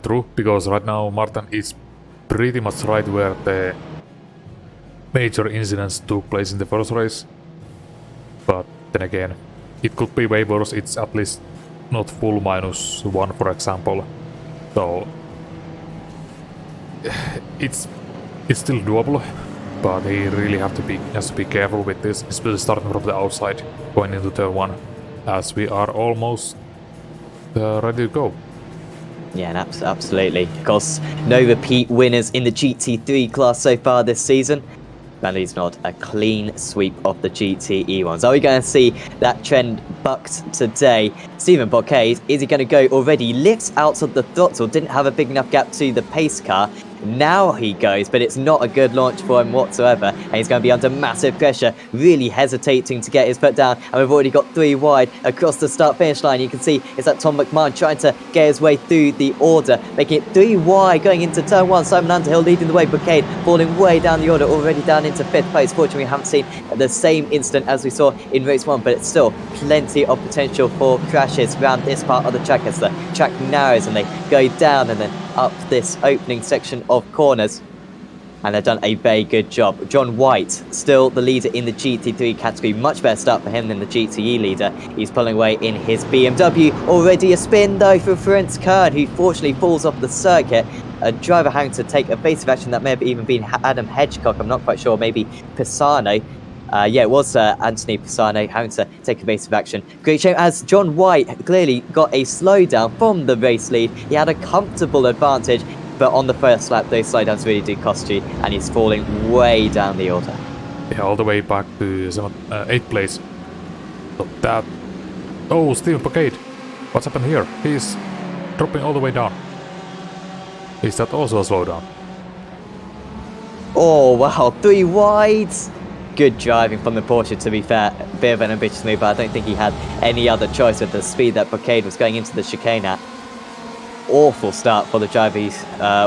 True, because right now Martin is pretty much right where the major incidents took place in the first race. But then again, it could be way worse. It's at least not full -1, for example. So it's still doable, but he really has to be careful with this, especially starting from the outside, going into turn 1, as we are almost ready to go. Yeah, and absolutely. Of course, no repeat winners in the GT3 class so far this season. Van Liesnod, a clean sweep of the GTE ones. Are we going to see that trend bucked today? Stephen Bocade, is he going to go already? Lifts out of the throttle, didn't have a big enough gap to the pace car. Now he goes, but it's not a good launch for him whatsoever, and he's going to be under massive pressure, really hesitating to get his foot down, and we've already got 3 wide across the start-finish line. You can see it's that Tom McMahon trying to get his way through the order, making it 3 wide going into turn 1. Simon Underhill leading the way, Bocade falling way down the order, already down into 5th place. Fortunately, we haven't seen the same instant as we saw in race 1, but it's still plenty of potential for crashes around this part of the track as the track narrows and they go down and then up this opening section of corners, and they've done a very good job. John White, still the leader in the GT3 category, much better start for him than the GTE leader. He's pulling away in his BMW. Already a spin though for Ferenc Kern, who fortunately falls off the circuit. A driver having to take evasive action. That may have even been Adam Hedgecock, I'm not quite sure, maybe Pisano. Yeah, it was Anthony Pisano having to take evasive action. Great shame as John White clearly got a slowdown from the race lead. He had a comfortable advantage, but on the first lap, those slowdowns really do cost you, and he's falling way down the order. Yeah, all the way back to 8th place. So that... Oh, Stephen Bocade! What's happened here? He's dropping all the way down. Is that also a slowdown? Oh, wow, 3 wides! Good driving from the Porsche, to be fair. A bit of an ambitious move, but I don't think he had any other choice with the speed that Bocade was going into the chicane at. awful start for the driver,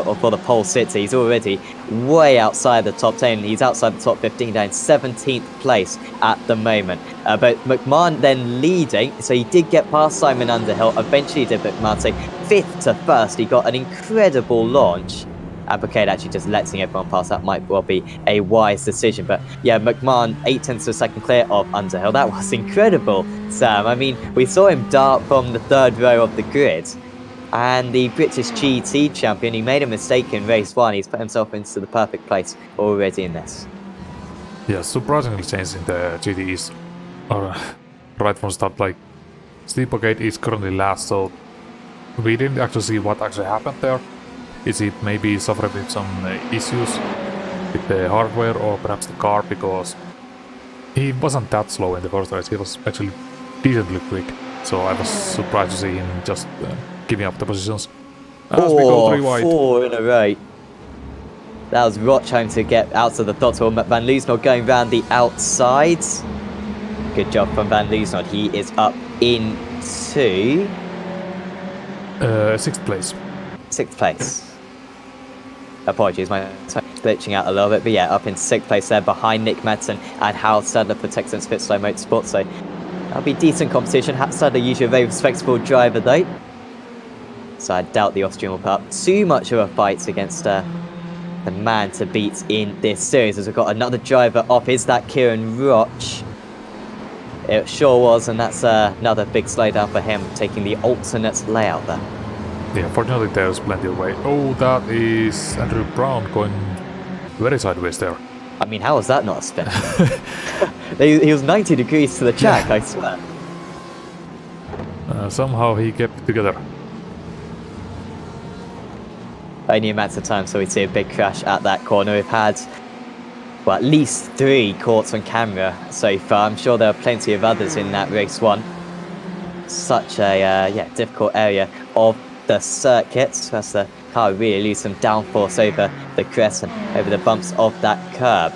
or for the pole sitter. He's already way outside the top 10. He's outside the top 15 down 17th place at the moment. But McMahon then leading, so he did get past Simon Underhill. Eventually did McMahon say 5th to 1st. He got an incredible launch. Abacade actually just letting everyone pass. That might well be a wise decision. But yeah, McMahon 8 tenths of a second clear of Underhill. That was incredible, Sam. I mean, we saw him dart from the 3rd row of the grid. And the British GT champion, he made a mistake in race 1. He's put himself into the perfect place already in this. Yeah, surprisingly changing the GTs right from start. Like, Steeplegate is currently last, so we didn't actually see what actually happened there. Is he maybe suffering with some issues with the hardware or perhaps the car, because he wasn't that slow in the first race. He was actually decently quick, so I was surprised to see him just giving up the positions. As we go 3 wide. 4 in a row. That was Roch trying to get out of the throttle. Van Loosenod going round the outsides. Good job from Van Loosenod. He is up into 6th place. 6th place. Apologies, my time glitching out a little bit, but yeah, up in 6th place there behind Nick Madsen and Hal Sadler for Texans Fitslow Motorsport, so that'll be decent competition. Hal Sadler usually a very respectable driver though, so I doubt the Austrian will put up too much of a fight against the man to beat in this series, as we've got another driver off. Is that Kieran Roch? It sure was, and that's another big slowdown for him, taking the alternate layout there. Yeah, fortunately there's plenty of way. Oh, that is Andrew Brown going very sideways there. I mean, how was that not a spin? He was 90 degrees to the track, yeah. I swear. Somehow he kept it together. Only a matter of time, so we'd see a big crash at that corner. We've had, well, at least 3 caught on camera so far. I'm sure there are plenty of others in that race 1. Such a difficult area of the circuit, as the car really lose some downforce over the crest and over the bumps of that curb.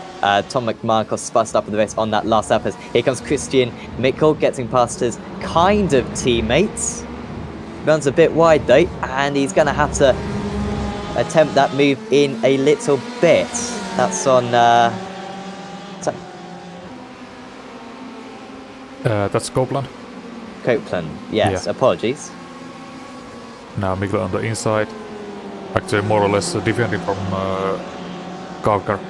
Tom McMahon got spiced up with the race on that last lap. Here comes Christian Mickle getting past his kind of teammates. Runs a bit wide though, and he's going to have to attempt that move in a little bit. That's on that's Copeland. Copeland, yes, yeah. Apologies. Now Mikkel on the inside, actually more or less defending from Kalkar.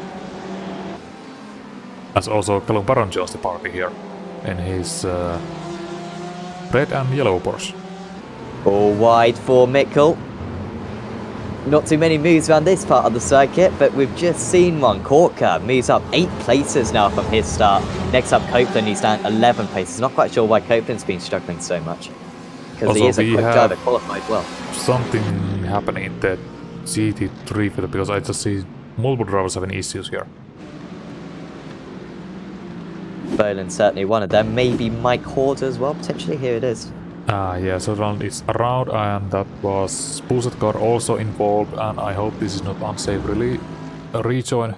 As also Callum Barron joins the party here in his red and yellow Porsche. All wide for Mikkel. Not too many moves around this part of the circuit, but we've just seen one. Korka moves up 8 places now from his start. Next up Copeland, he's down 11 places. Not quite sure why Copeland's been struggling so much, because he is a quick driver, qualified well. Something happening in the GT3 field, because I just see multiple drivers having issues here. Boland certainly one of them. Maybe Mike Horder as well, potentially. Here it is. Yeah, so round is around, and that was Buset car also involved, and I hope this is not unsafe really. Rejoin.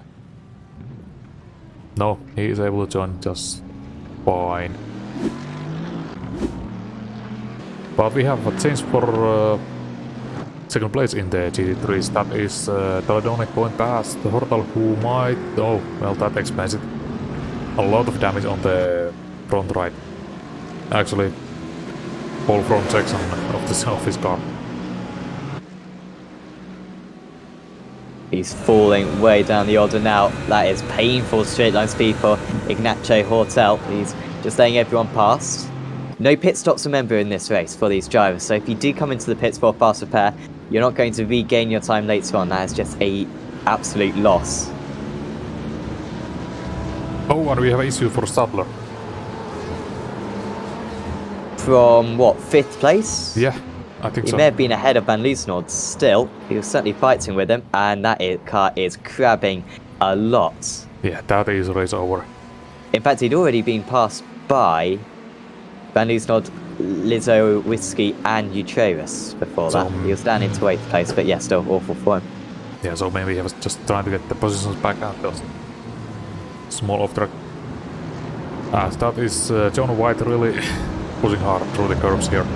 No, he is able to join just fine. But we have a change for 2nd place in the GT3s. That is Taladone going past the Hortal, who might... Oh, well, that explains it. A lot of damage on the front right. Actually, whole front section of his car. He's falling way down the order now. That is painful straight line speed for Ignacio Hortel. He's just letting everyone past. No pit stops, remember, in this race for these drivers, so if you do come into the pits for a fast repair, you're not going to regain your time later on. That is just a absolute loss. Oh, and we have an issue for Stadler. From what, 5th place? Yeah, I think he so. He may have been ahead of Van Loosenod still. He was certainly fighting with him, and that car is crabbing a lot. Yeah, that is race over. In fact, he'd already been passed by Van Loosenod, Lizzo, Whiskey and Utreus before that. He was down into 8th place, but yeah, still awful for him. Yeah, so maybe he was just trying to get the positions back and just small off track. That is John White really pushing hard through the curves here.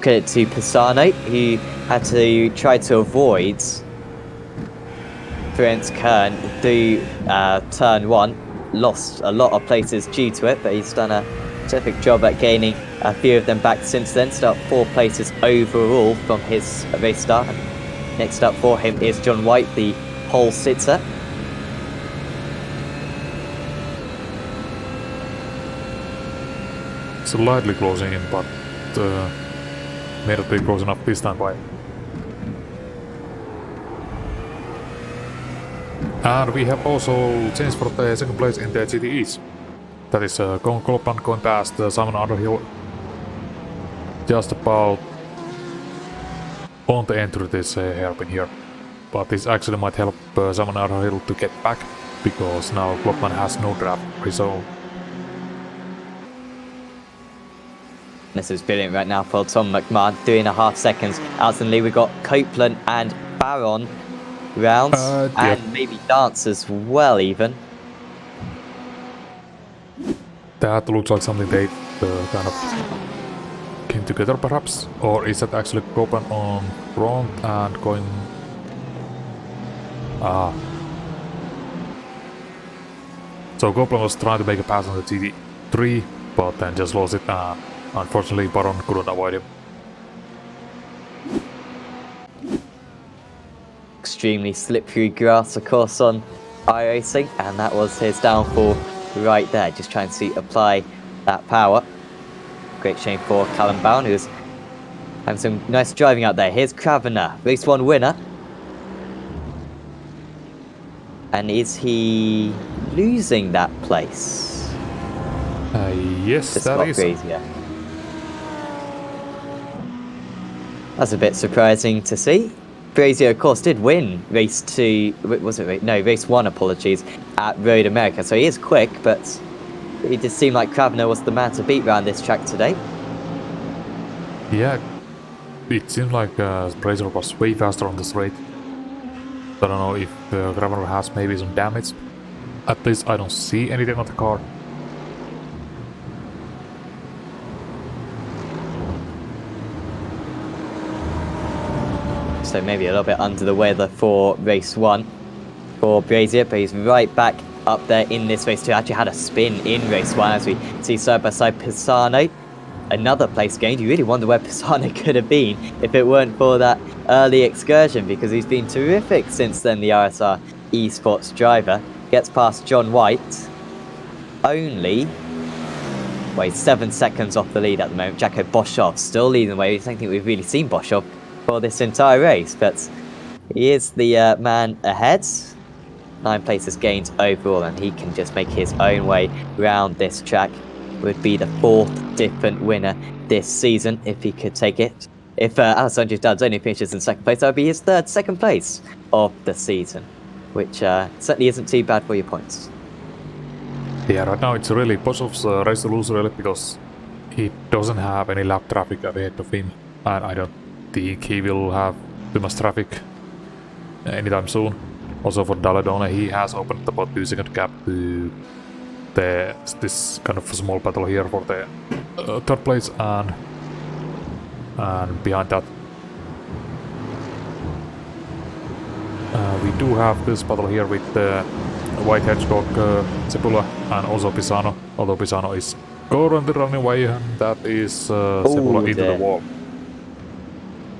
credit to Pisano, who had to try to avoid Prince Kern through turn 1. Lost a lot of places due to it, but he's done a terrific job at gaining a few of them back since then. Still up 4 places overall from his race start. And next up for him is John White, the pole sitter. Slightly closing in, but may not be close enough this time by. And we have also changed for the second place in the GTEs. That is Copeland going past Simon Underhill just about on the entry this hairpin here. But this actually might help Simon Underhill to get back, because now Copeland has no draft result. This is brilliant right now for Tom McMahon, 3.5 seconds. Out in the lead, we've got Copeland and Baron rounds, and maybe Dance as well even. That looks like something they kind of came together perhaps, or is that actually Copeland on front and going... So Copeland was trying to make a pass on the GT3, but then just lost it. Unfortunately, Baron couldn't avoid him. Extremely slippery grass, of course, on iRacing, and that was his downfall right there. Just trying to apply that power. Great shame for Callum Bowen, who's having some nice driving out there. Here's Kravener, race 1 winner. And is he losing that place? Yes, that is. Brazier. That's a bit surprising to see. Brazier, of course, did win race 2, was it? No, race 1, apologies, at Road America. So he is quick, but it did seem like Kravener was the man to beat around this track today. Yeah, it seems like Brazier was way faster on the straight. I don't know if Kravener has maybe some damage. At least I don't see anything on the car. So maybe a little bit under the weather for race 1 for Brazier, but he's right back up there in this race 2. Actually had a spin in race 1, as we see side by side Pisano. Another place gained. You really wonder where Pisano could have been if it weren't for that early excursion, because he's been terrific since then, the RSR eSports driver. Gets past John White. Only, well, he's 7 seconds off the lead at the moment. Jacko Boschhoff still leading the way. I don't think we've really seen Boschhoff for this entire race, but he is the man ahead. 9 places gained overall, and he can just make his own way round this track. Would be the 4th different winner this season if he could take it. If Alessandro Duds only finishes in 2nd place, that would be his 3rd second place of the season, which certainly isn't too bad for your points. Yeah, right now it's really Boschhoff's race to lose, really, because he doesn't have any lap traffic ahead of him, and I don't think he will have too much traffic anytime soon. Also for Daledone, he has opened about 2-second gap to this kind of small battle here for the 3rd place, and behind that we do have this battle here with White Hedgehog, Cepula, and also Pisano, although Pisano is currently running away, and that is Cepula into the wall.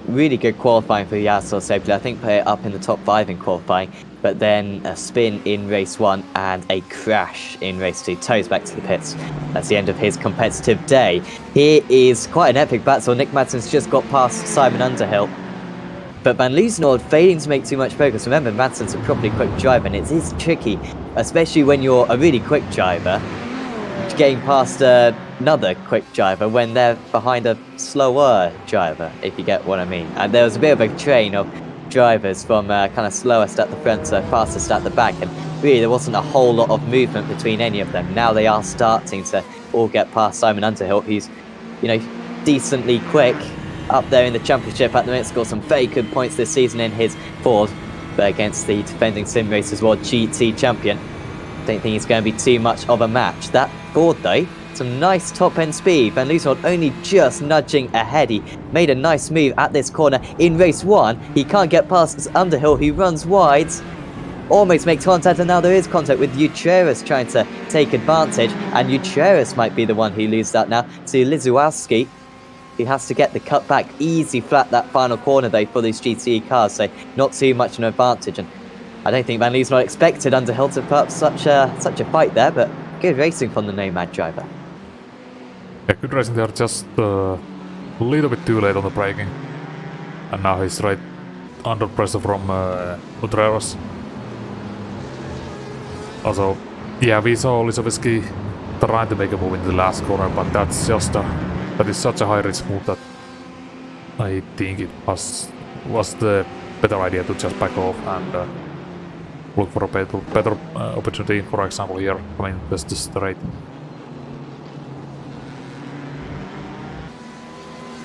Really good qualifying for Yasuo Cepula. I think put it up in the top 5 in qualifying, but then a spin in race 1 and a crash in race 2. Toes back to the pits. That's the end of his competitive day. Here is quite an epic battle. Nick Madsen's just got past Simon Underhill, but Van Loosenord failing to make too much progress. Remember, Madsen's a properly quick driver, and it is tricky, especially when you're a really quick driver, getting past another quick driver when they're behind a slower driver, if you get what I mean. And there was a bit of a train of drivers from kind of slowest at the front to fastest at the back, and really there wasn't a whole lot of movement between any of them. Now they are starting to all get past Simon Underhill, who's, you know, decently quick up there in the championship at the minute. Scored some very good points this season in his Ford, but against the defending Sim Racers World GT champion, don't think it's going to be too much of a match. That Ford, though, Some nice top-end speed. Van Liesnold only just nudging ahead. He made a nice move at this corner in race 1. He can't get past Underhill, who runs wide. Almost makes contact, and now there is contact with Utreras trying to take advantage. And Utreras might be the one who loses out now to Lizowski. He has to get the cut back easy flat that final corner though for these GTE cars, so not too much an advantage. And I don't think Van Liesnold expected Underhill to put up such a fight there, but good racing from the Nomad driver. Yeah, good racing there, just a little bit too late on the braking. And now he's right under pressure from Utreras. Also, yeah, we saw Lizowski trying to make a move in the last corner, but that's just that is such a high risk move that I think it was the better idea to just back off and look for a better opportunity, for example here, coming just straight.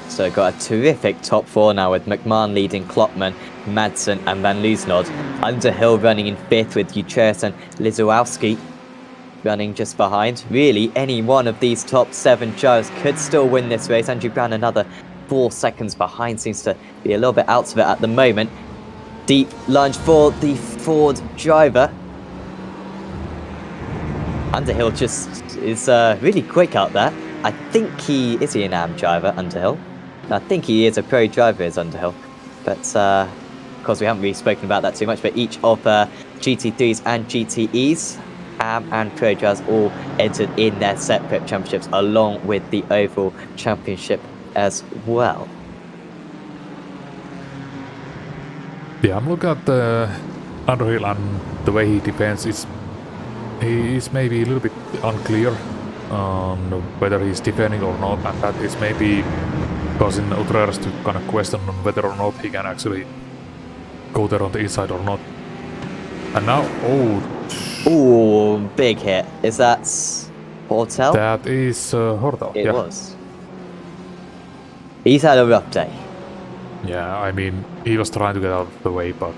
So got a terrific top 4 now with McMahon leading Klopman, Madsen and Van Liesnold. Underhill running in 5th with Utreras and Lizowski running just behind. Really, any one of these top 7 drivers could still win this race. Andrew Brown another 4 seconds behind, seems to be a little bit out of it at the moment. Deep lunge for the Ford driver. Underhill just is really quick out there. I think is he an AM driver, Underhill? I think he is a pro driver, is Underhill. But of course we haven't really spoken about that too much, but each of GT3s and GTEs, AM and pro drivers, all entered in their separate championships along with the overall championship as well. Yeah, I'm looking at Underhill and the way he defends. He is maybe a little bit unclear on whether he's defending or not, and that is maybe causing Utreras to kind of question on whether or not he can actually go there on the inside or not. And now, Ooh, big hit. Is that Hortel? that is Hortel. It Yeah. was. He's had a rough day. Yeah, I mean, he was trying to get out of the way, but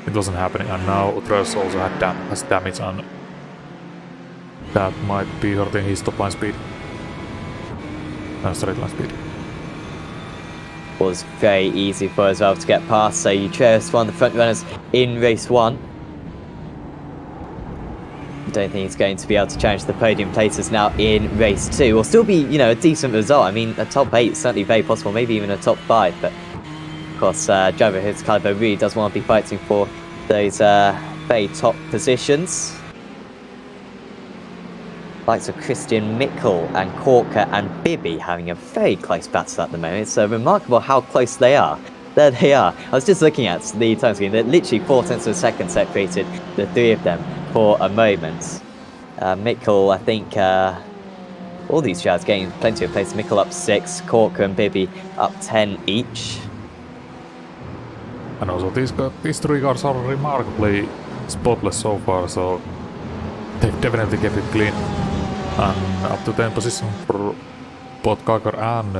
it wasn't happening. And now Utreras also has damage, and that might be hurting his top line speed. Straight line speed. Was very easy for us to get past, so Utreras one of the front runners in race 1. I don't think he's going to be able to challenge the podium places now in race 2. Will still be, a decent result. I mean, a top 8 is certainly very possible, maybe even a top 5, but of course, driver his caliber really does want to be fighting for those very top positions. Likes of Christian Mickle and Corker and Bibby having a very close battle at the moment. It's remarkable how close they are. There they are. I was just looking at the time screen. They're literally 4/10 of a second separated the 3 of them for a moment. Mickle, I think, all these drivers getting plenty of place. Mickle up 6, Corker and Bibby up 10 each. And also these 3 cars are remarkably spotless so far, so they've definitely kept it clean. And up to 10 position for both Corker and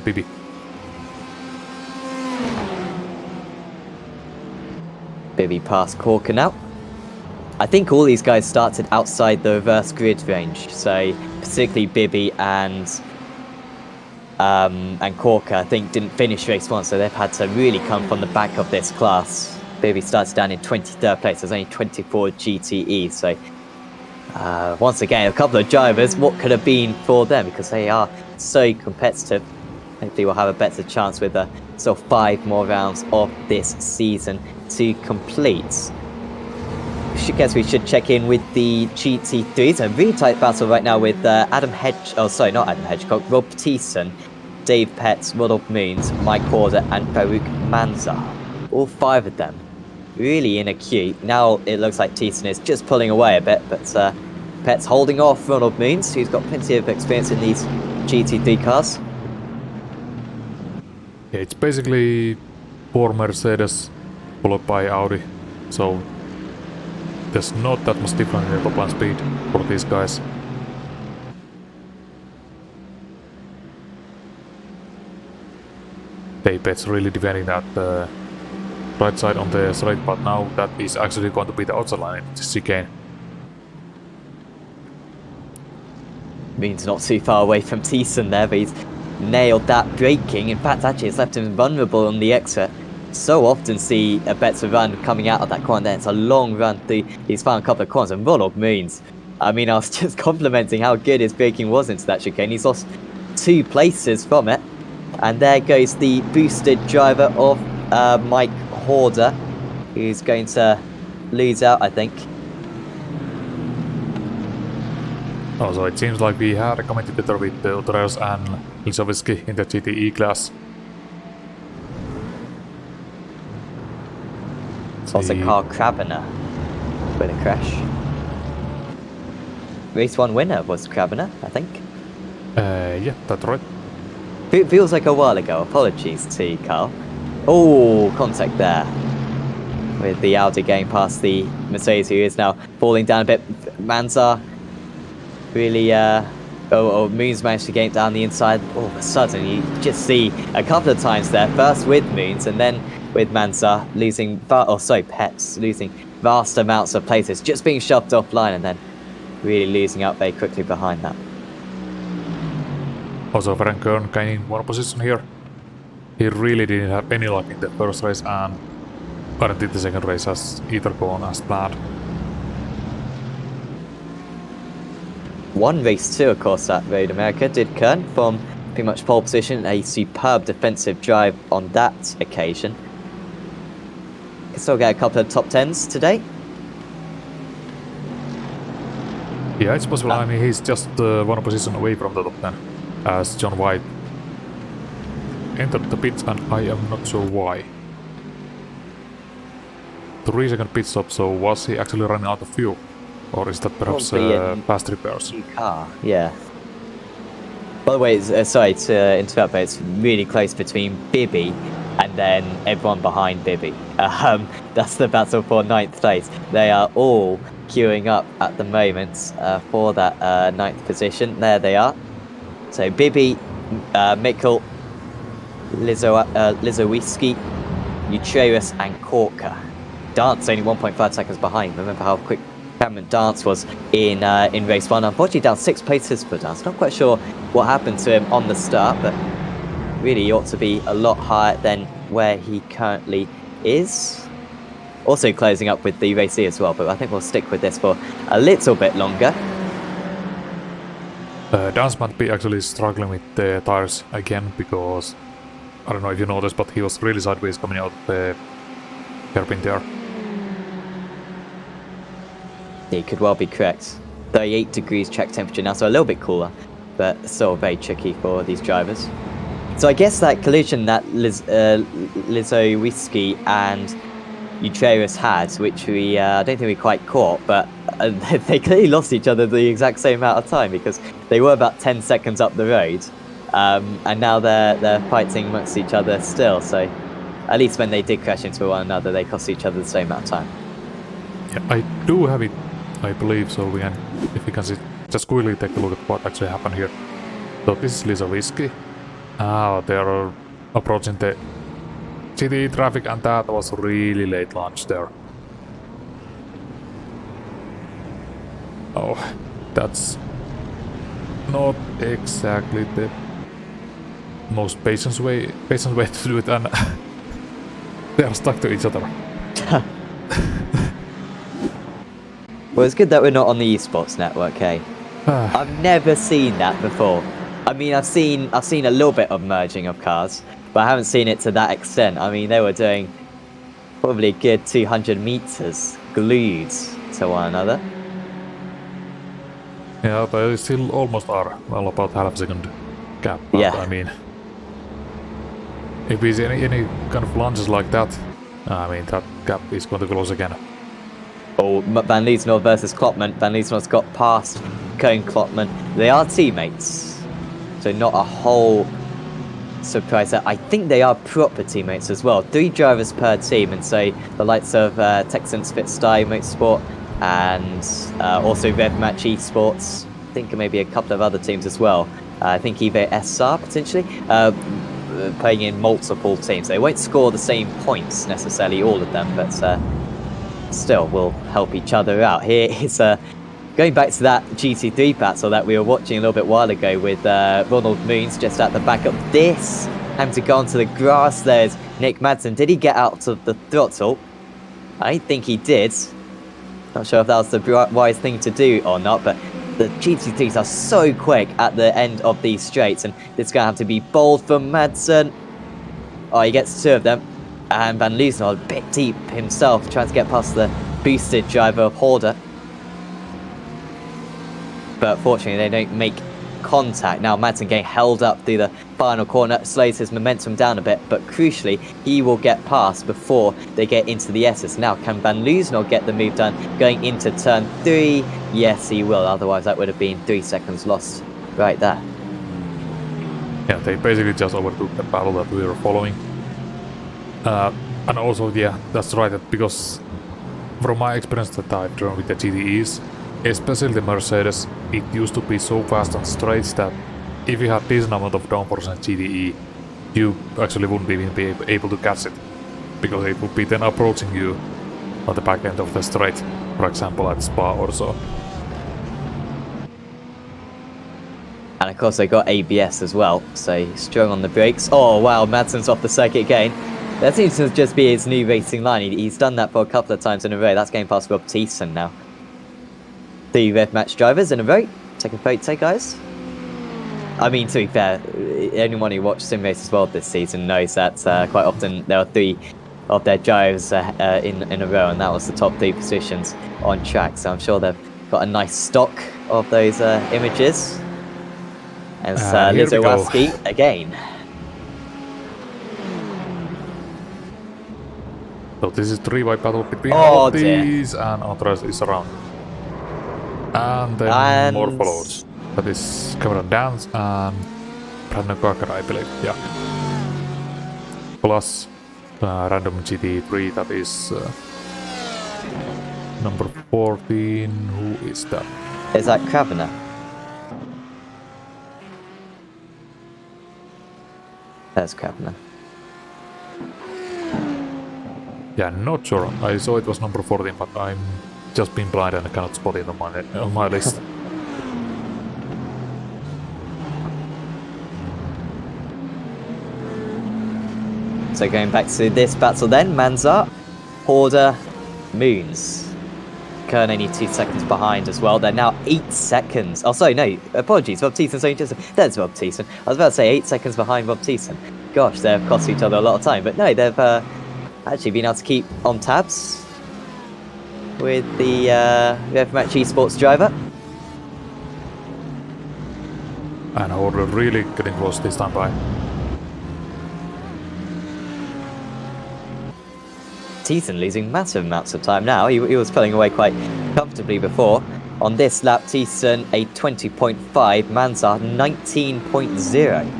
Bibby. Bibby past Corker now. I think all these guys started outside the reverse grid range, so particularly Bibby and Corker, I think, didn't finish race 1, so they've had to really come from the back of this class. Bibby starts down in 23rd place. There's only 24 GTE, so once again, a couple of drivers, what could have been for them, because they are so competitive. Hopefully we'll have a better chance with sort of 5 more rounds of this season to complete. I guess we should check in with the GT3s. A really tight battle right now with Rob Thiessen, Dave Petts, Rodolph Moons, Mike Porter and Farouk Manzar. All 5 of them really in a queue. Now it looks like Thiessen is just pulling away a bit, but Petts holding off Rodolph Moons, who's got plenty of experience in these GT3 cars. Yeah, it's basically 4 Mercedes followed by Audi, so there's not that much difference in the top line speed for these guys. Pet's really defending that right side on the straight, but now that is actually going to be the outside line in the chicane. Moon's not too far away from Thiessen there, but he's nailed that braking. In fact, actually, it's left him vulnerable on the exit. So often see a better run coming out of that corner. Then it's a long run through. He's found a couple of corners, and Ronald Moons. I mean, I was just complimenting how good his braking was into that chicane. He's lost 2 places from it. And there goes the boosted driver of Mike Horder, who's going to lose out, I think. Also, it seems like we had a competitor with Uteros and Lisowski in the GTE class. It's also Carl Krabener with a crash. Race 1 winner was Krabener, I think. Yeah, that's right. It feels like a while ago. Apologies to Carl. Oh, contact there. With the Audi going past the Mercedes, who is now falling down a bit. Manzar really, Moons managed to get down the inside. All of a sudden, you just see a couple of times there. First with Moons, and then with Manzar losing, Pets losing vast amounts of places, just being shoved offline, and then really losing out very quickly behind that. Also, Frank Kern gaining 1 position here. He really didn't have any luck in the first race, and I don't think the second race has either gone as planned. 1 race 2, of course, at Road America did Kern from pretty much pole position. A superb defensive drive on that occasion. Can still get a couple of top 10s today. Yeah, it's possible. I mean, he's just 1 position away from the top 10, as John White entered the pits, and I am not sure why. 3-second pit stop, so was he actually running out of fuel? Or is that perhaps fast repairs? Car, yeah. By the way, sorry to interrupt, but it's really close between Bibby and then everyone behind Bibby. That's the battle for 9th place. They are all queuing up at the moment for that 9th position. There they are. So Bibby, Mikkel, Lizowiski, Utreus and Corker. Dance only 1.5 seconds behind. Remember how quick Cameron Dance was in race 1. Unfortunately down 6 places for Dance. Not quite sure what happened to him on the start, but really he ought to be a lot higher than where he currently is. Also closing up with the race C as well, but I think we'll stick with this for a little bit longer. Dance might be actually struggling with the tires again, because I don't know if you noticed, but he was really sideways coming out of the hairpin there. He could well be correct. 38 degrees track temperature now, so a little bit cooler, but still very tricky for these drivers. So I guess that collision that Lizowiski and Utreus had, which we I don't think we quite caught, but they clearly lost each other the exact same amount of time, because they were about 10 seconds up the road, and now they're fighting amongst each other still. So at least when they did crash into one another, they cost each other the same amount of time. Yeah, I do have it, I believe, so we can, if we can just quickly take a look at what actually happened here. So this is Lizowiski. They are approaching the city traffic, and that was really late launch there. Oh, that's not exactly the most patient way to do it, and they are stuck to each other. Well, it's good that we're not on the esports network, eh? I've never seen that before. I mean, I've seen a little bit of merging of cars, but I haven't seen it to that extent. I mean, they were doing probably a good 200 meters glued to one another. Yeah, but they still almost are. Well, about half a second gap. But, yeah. I mean, if we see any kind of launches like that, I mean, that gap is going to close again. Oh, Van Liesnor versus Klopman. Van Liesnor's got past Koen Klopman. They are teammates, so not a whole surprise there. I think they are proper teammates as well. 3 drivers per team, and so the likes of Texan Spitstye Motorsport and also Rev Match Esports. I think maybe a couple of other teams as well. I think even SR potentially. Playing in multiple teams. They won't score the same points necessarily, all of them, but still will help each other out. Here is going back to that GT3 battle that we were watching a little bit while ago with Ronald Moons just at the back of this, having to go onto the grass, there's Nick Madsen. Did he get out of the throttle? I think he did. Not sure if that was the wise thing to do or not, but the GT3s are so quick at the end of these straights, and it's going to have to be bold for Madsen. Oh, he gets two of them. And Van Loosenal a bit deep himself, trying to get past the boosted driver of Horder. But fortunately, they don't make contact. Now, Madsen getting held up through the final corner, slows his momentum down a bit, but crucially, he will get past before they get into the S's. Now, can Van Loosenal get the move done going into turn 3? Yes, he will. Otherwise, that would have been 3 seconds lost right there. Yeah, they basically just overtook the battle that we were following. And also, yeah, that's right, because from my experience that I've drawn with the GTEs, especially the Mercedes, it used to be so fast on straights that if you had decent amount of downforce on GTE, you actually wouldn't even be able to catch it, because it would be then approaching you on the back end of the straight, for example at Spa or so. And of course they got ABS as well, so strong on the brakes. Oh wow, Madsen's off the circuit again. That seems to just be his new racing line. He's done that for a couple of times in a row. That's going past Rob Thiessen now. 3 rev match drivers in a row. Take a photo, guys. I mean, to be fair, anyone who watched Sim Races World this season knows that quite often there are 3 of their drivers in a row, and that was the top 3 positions on track. So I'm sure they've got a nice stock of those images. And Lizzo Waski again. So this is 3-way battle between all of these, and Andres is around. And then more followers. That is Cameron Dance and Brandon Cocker, I believe, yeah. Plus Random GT3, that is number 14, who is that? Is that Kravener? That's Kravener. Yeah, not sure. I saw it was number 14, but I'm just been blind and I cannot spot it on my list. So going back to this battle then, Manzar, Horder, Moons. Kern only 2 seconds behind as well. They're now 8 seconds. Oh, sorry, no, apologies. Rob Thiessen's only just... There's Rob Thiessen. I was about to say 8 seconds behind Rob Thiessen. Gosh, they've cost each other a lot of time. But no, they've actually been able to keep on tabs with the Rev-Match Esports driver. And Horder really getting close this time by. Thiessen losing massive amounts of time now. He was pulling away quite comfortably before. On this lap, Thiessen a 20.5, Manzar 19.0.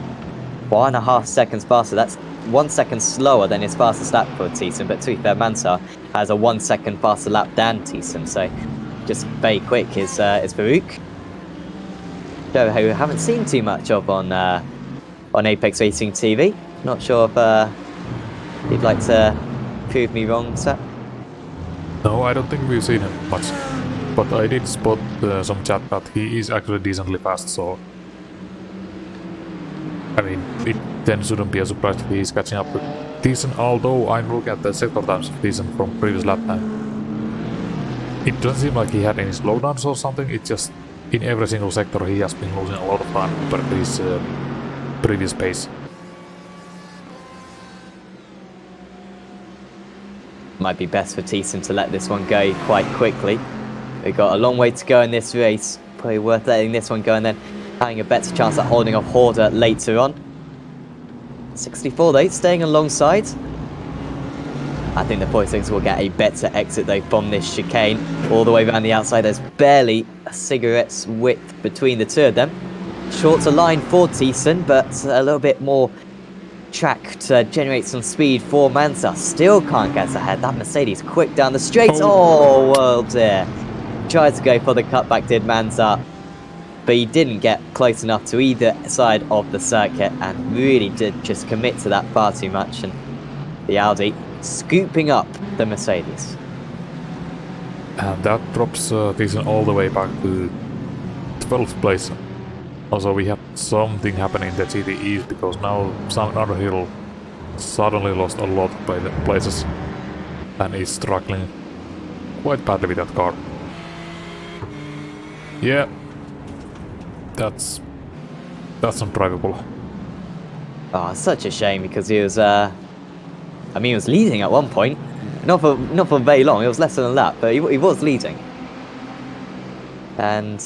1.5 seconds faster. That's 1 second slower than his fastest lap for Thiessen, but to be fair, Manzar has a 1 second faster lap than Thiessen, so just very quick is Farouk. Joe, who we haven't seen too much of on Apex Racing TV. Not sure if you'd like to prove me wrong, sir. No, I don't think we've seen him much, but I did spot some chat that he is actually decently fast, so I mean, it then shouldn't be a surprise that he is catching up with Thiessen, although I'm looking at the sector times of Thiessen from previous lap time. It doesn't seem like he had any slowdowns or something, it's just in every single sector he has been losing a lot of time compared to his previous pace. Might be best for Thiessen to let this one go quite quickly. We've got a long way to go in this race. Probably worth letting this one go and then having a better chance at holding off Horder later on. 64 though, staying alongside. I think the 46 will get a better exit though from this chicane. All the way around the outside, there's barely a cigarette's width between the two of them. Shorter line for Thiessen, but a little bit more track to generate some speed for Manzar. Still can't get ahead. That Mercedes quick down the straight. Oh, well dear. Tried to go for the cutback, did Manzar, but he didn't get close enough to either side of the circuit and really did just commit to that far too much, and the Audi scooping up the Mercedes. And that drops Thiessen all the way back to 12th place. Also, we had something happening in the GT East because now some other hill suddenly lost a lot of places and is struggling quite badly with that car. Yeah, that's not drivable. Oh, such a shame because he was, I mean, he was leading at one point. Not for very long, it was less than a lap, but he was leading. And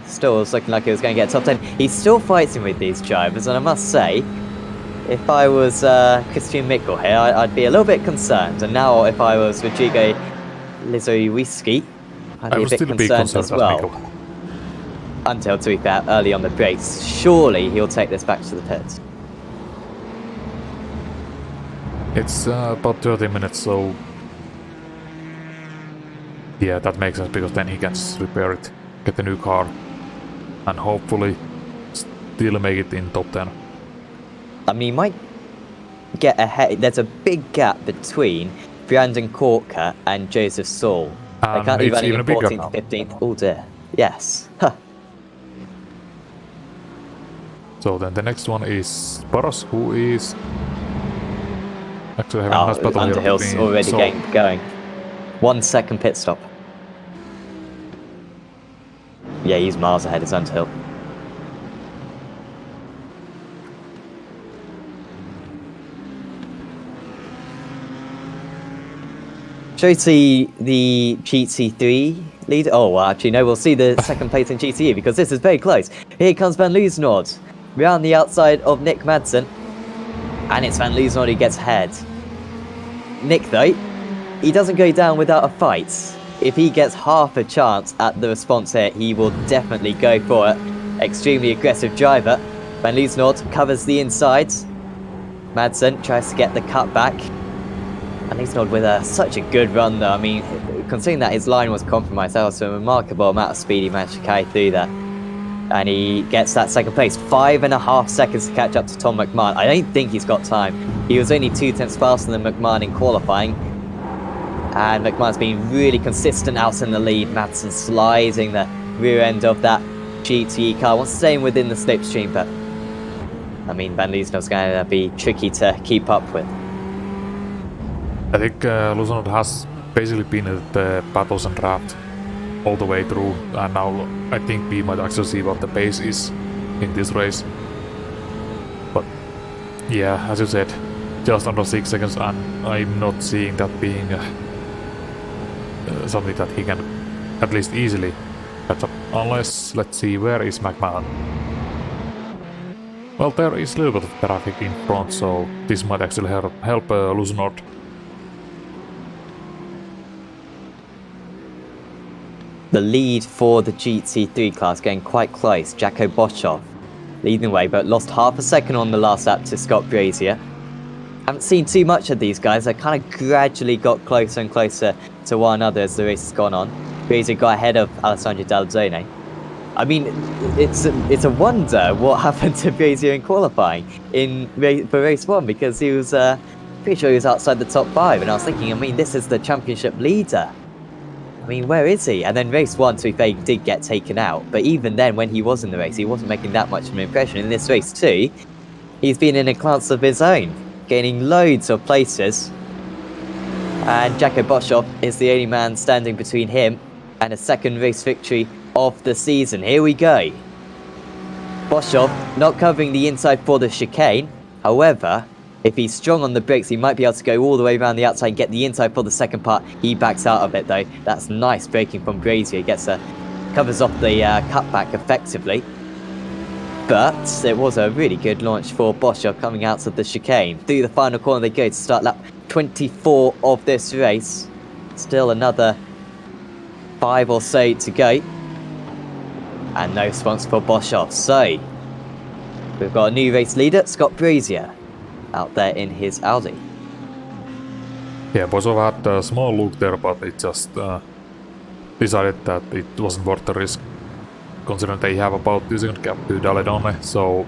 still was looking like he was going to get top 10. He's still fighting with these drivers, and I must say, if I was Christian Mickle here, I'd be a little bit concerned. And now if I was Rodrigo Lizowiski, I'd be a bit concerned as well. Until, to be fair, early on the race, surely he'll take this back to the pits. It's about 30 minutes, so yeah, that makes sense because then he can just repair it, get a new car, and hopefully still make it in top 10. I mean, he might get ahead. There's a big gap between Brandon Corker and Joseph Saul. I can't leave even a bigger 14th, 15th. Oh dear. Yes. Huh. So then the next one is Paros, who is actually having a nice battle here. Underhill's already getting going. 1 second pit stop. Yeah, he's miles ahead of Underhill. Shall we see the GT3 lead? Oh, well, actually, no, we'll see the second place in GTE because this is very close. Here comes Van Loosenord round the outside of Nick Madsen. And it's Van Loosenord who gets ahead. Nick, though, he doesn't go down without a fight. If he gets half a chance at the response here, he will definitely go for it. Extremely aggressive driver. Van Loosenord covers the inside. Madsen tries to get the cut back. Van Loosenord with such a good run though. I mean, considering that his line was compromised, that was a remarkable amount of speed he managed to carry through there. And he gets that second place. 5.5 seconds to catch up to Tom McMahon. I don't think he's got time. He was only 2/10 faster than McMahon in qualifying. And McMahon's been really consistent out in the lead. Madsen sliding the rear end of that GTE car. Wants to stay within the slipstream, but I mean, Van Loosenord's going to be tricky to keep up with. I think Loosenord has basically been at the battles and draft all the way through, and now I think we might actually see what the pace is in this race. But yeah, as you said, just under 6 seconds, and I'm not seeing that being something that he can at least easily catch up. Unless, let's see, where is McMahon? Well, there is a little bit of traffic in front, so this might actually help Loosenord. The lead for the GT3 class getting quite close. Jacko Boschoff leading the way, but lost half a second on the last lap to Scott Brazier. Haven't seen too much of these guys. They kind of gradually got closer and closer to one another as the race has gone on. Brazier got ahead of Alessandro Dalzone. I mean, it's a wonder what happened to Brazier in qualifying for race 1, because he was pretty sure he was outside the top 5, and I was thinking, I mean, this is the championship leader. I mean, where is he? And then race 1, to be fair, he did get taken out. But even then, when he was in the race, he wasn't making that much of an impression. In this race 2, he's been in a class of his own, gaining loads of places. And Jacko Boschoff is the only man standing between him and a second race victory of the season. Here we go. Boschoff not covering the inside for the chicane. However, if he's strong on the brakes, he might be able to go all the way around the outside and get the inside for the second part. He backs out of it though. That's nice braking from Brazier. Gets covers off the cutback effectively. But it was a really good launch for Boschoff coming out of the chicane. Through the final corner they go to start lap 24 of this race. Still another 5 or so to go. And no response for Boschoff. So, we've got a new race leader, Scott Brazier, out there in his Audi. Yeah, Boschoff had a small look there, but it just decided that it wasn't worth the risk, considering they have about 2 second gap to Daledone, so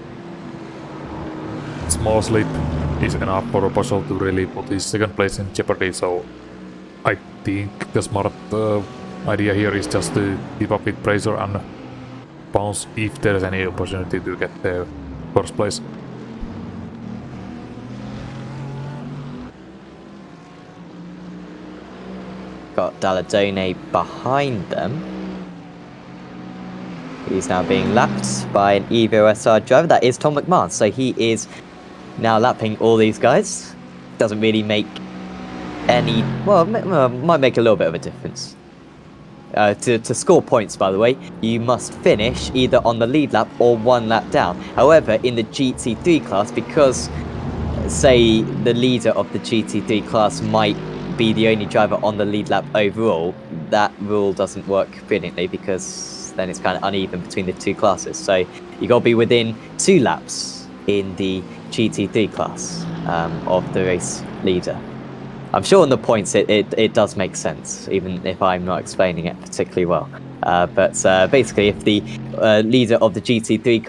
small slip is enough for Boschoff to really put his second place in jeopardy, so I think the smart idea here is just to keep up with pressure and bounce if there's any opportunity to get the first place. Got Dalladone behind them. He's now being lapped by an Evo SR driver. That is Tom McMahon. So he is now lapping all these guys. Doesn't really make any... Well, might make a little bit of a difference. To score points, by the way, you must finish either on the lead lap or one lap down. However, in the GT3 class, because, say, the leader of the GT3 class might be the only driver on the lead lap overall, that rule doesn't work brilliantly because then it's kind of uneven between the two classes. So you got to be within 2 laps in the GT3 class of the race leader. I'm sure on the points it does make sense, even if I'm not explaining it particularly well. But basically, if the leader of the GTE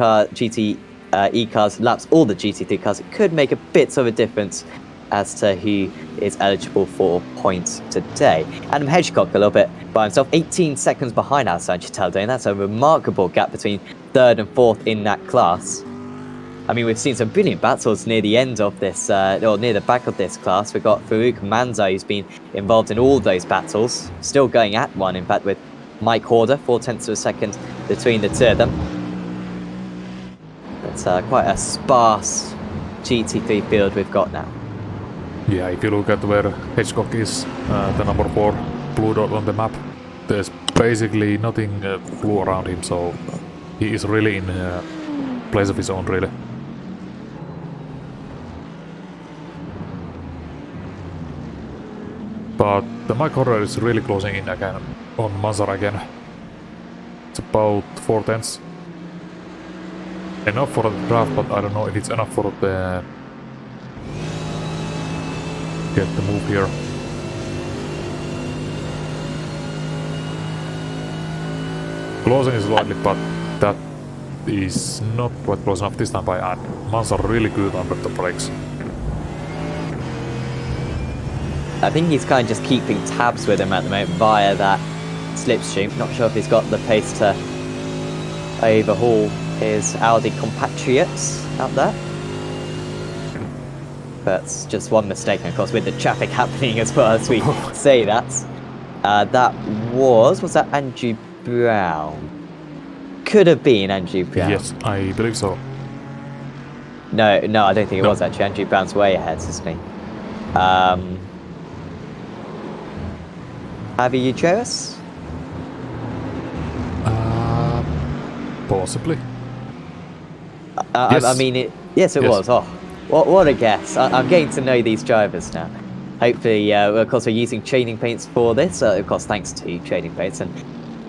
cars laps all the GT3 cars, it could make a bit of a difference as to who is eligible for points today. Adam Hedgecock a little bit by himself, 18 seconds behind Alessandro Talladone. That's a remarkable gap between 3rd and 4th in that class. I mean, we've seen some brilliant battles near the end of this, or near the back of this class. We've got Farouk Manzo, who's been involved in all those battles, still going at one, in fact, with Mike Horder, 0.4 of a second between the two of them. It's quite a sparse GT3 field we've got now. Yeah, if you look at where Hedgecock is, the number 4 blue dot on the map, there's basically nothing blue around him, so he is really in place of his own, really. But the Mike Horner is really closing in again on Mazar again. It's about 0.4. Enough for the draft, but I don't know if it's enough for the get the move here. Closing is slightly, but that is not quite close enough this time by Ad. Mazar really good under the brakes. I think he's kind of just keeping tabs with him at the moment via that slipstream. Not sure if he's got the pace to overhaul his Audi compatriots out there. That's just one mistake, and of course with the traffic happening as well as we say that. That was that Andrew Brown? Could have been Andrew Brown. Yes, I believe so. No, I don't think it was actually. Andrew Brown's way ahead, isn't he? Javi Utreras? Possibly. Yes. I mean, yes, it was. Oh, what a guess. I'm getting to know these drivers now. Hopefully, of course, we're using training paints for this. Of course, thanks to training paints. And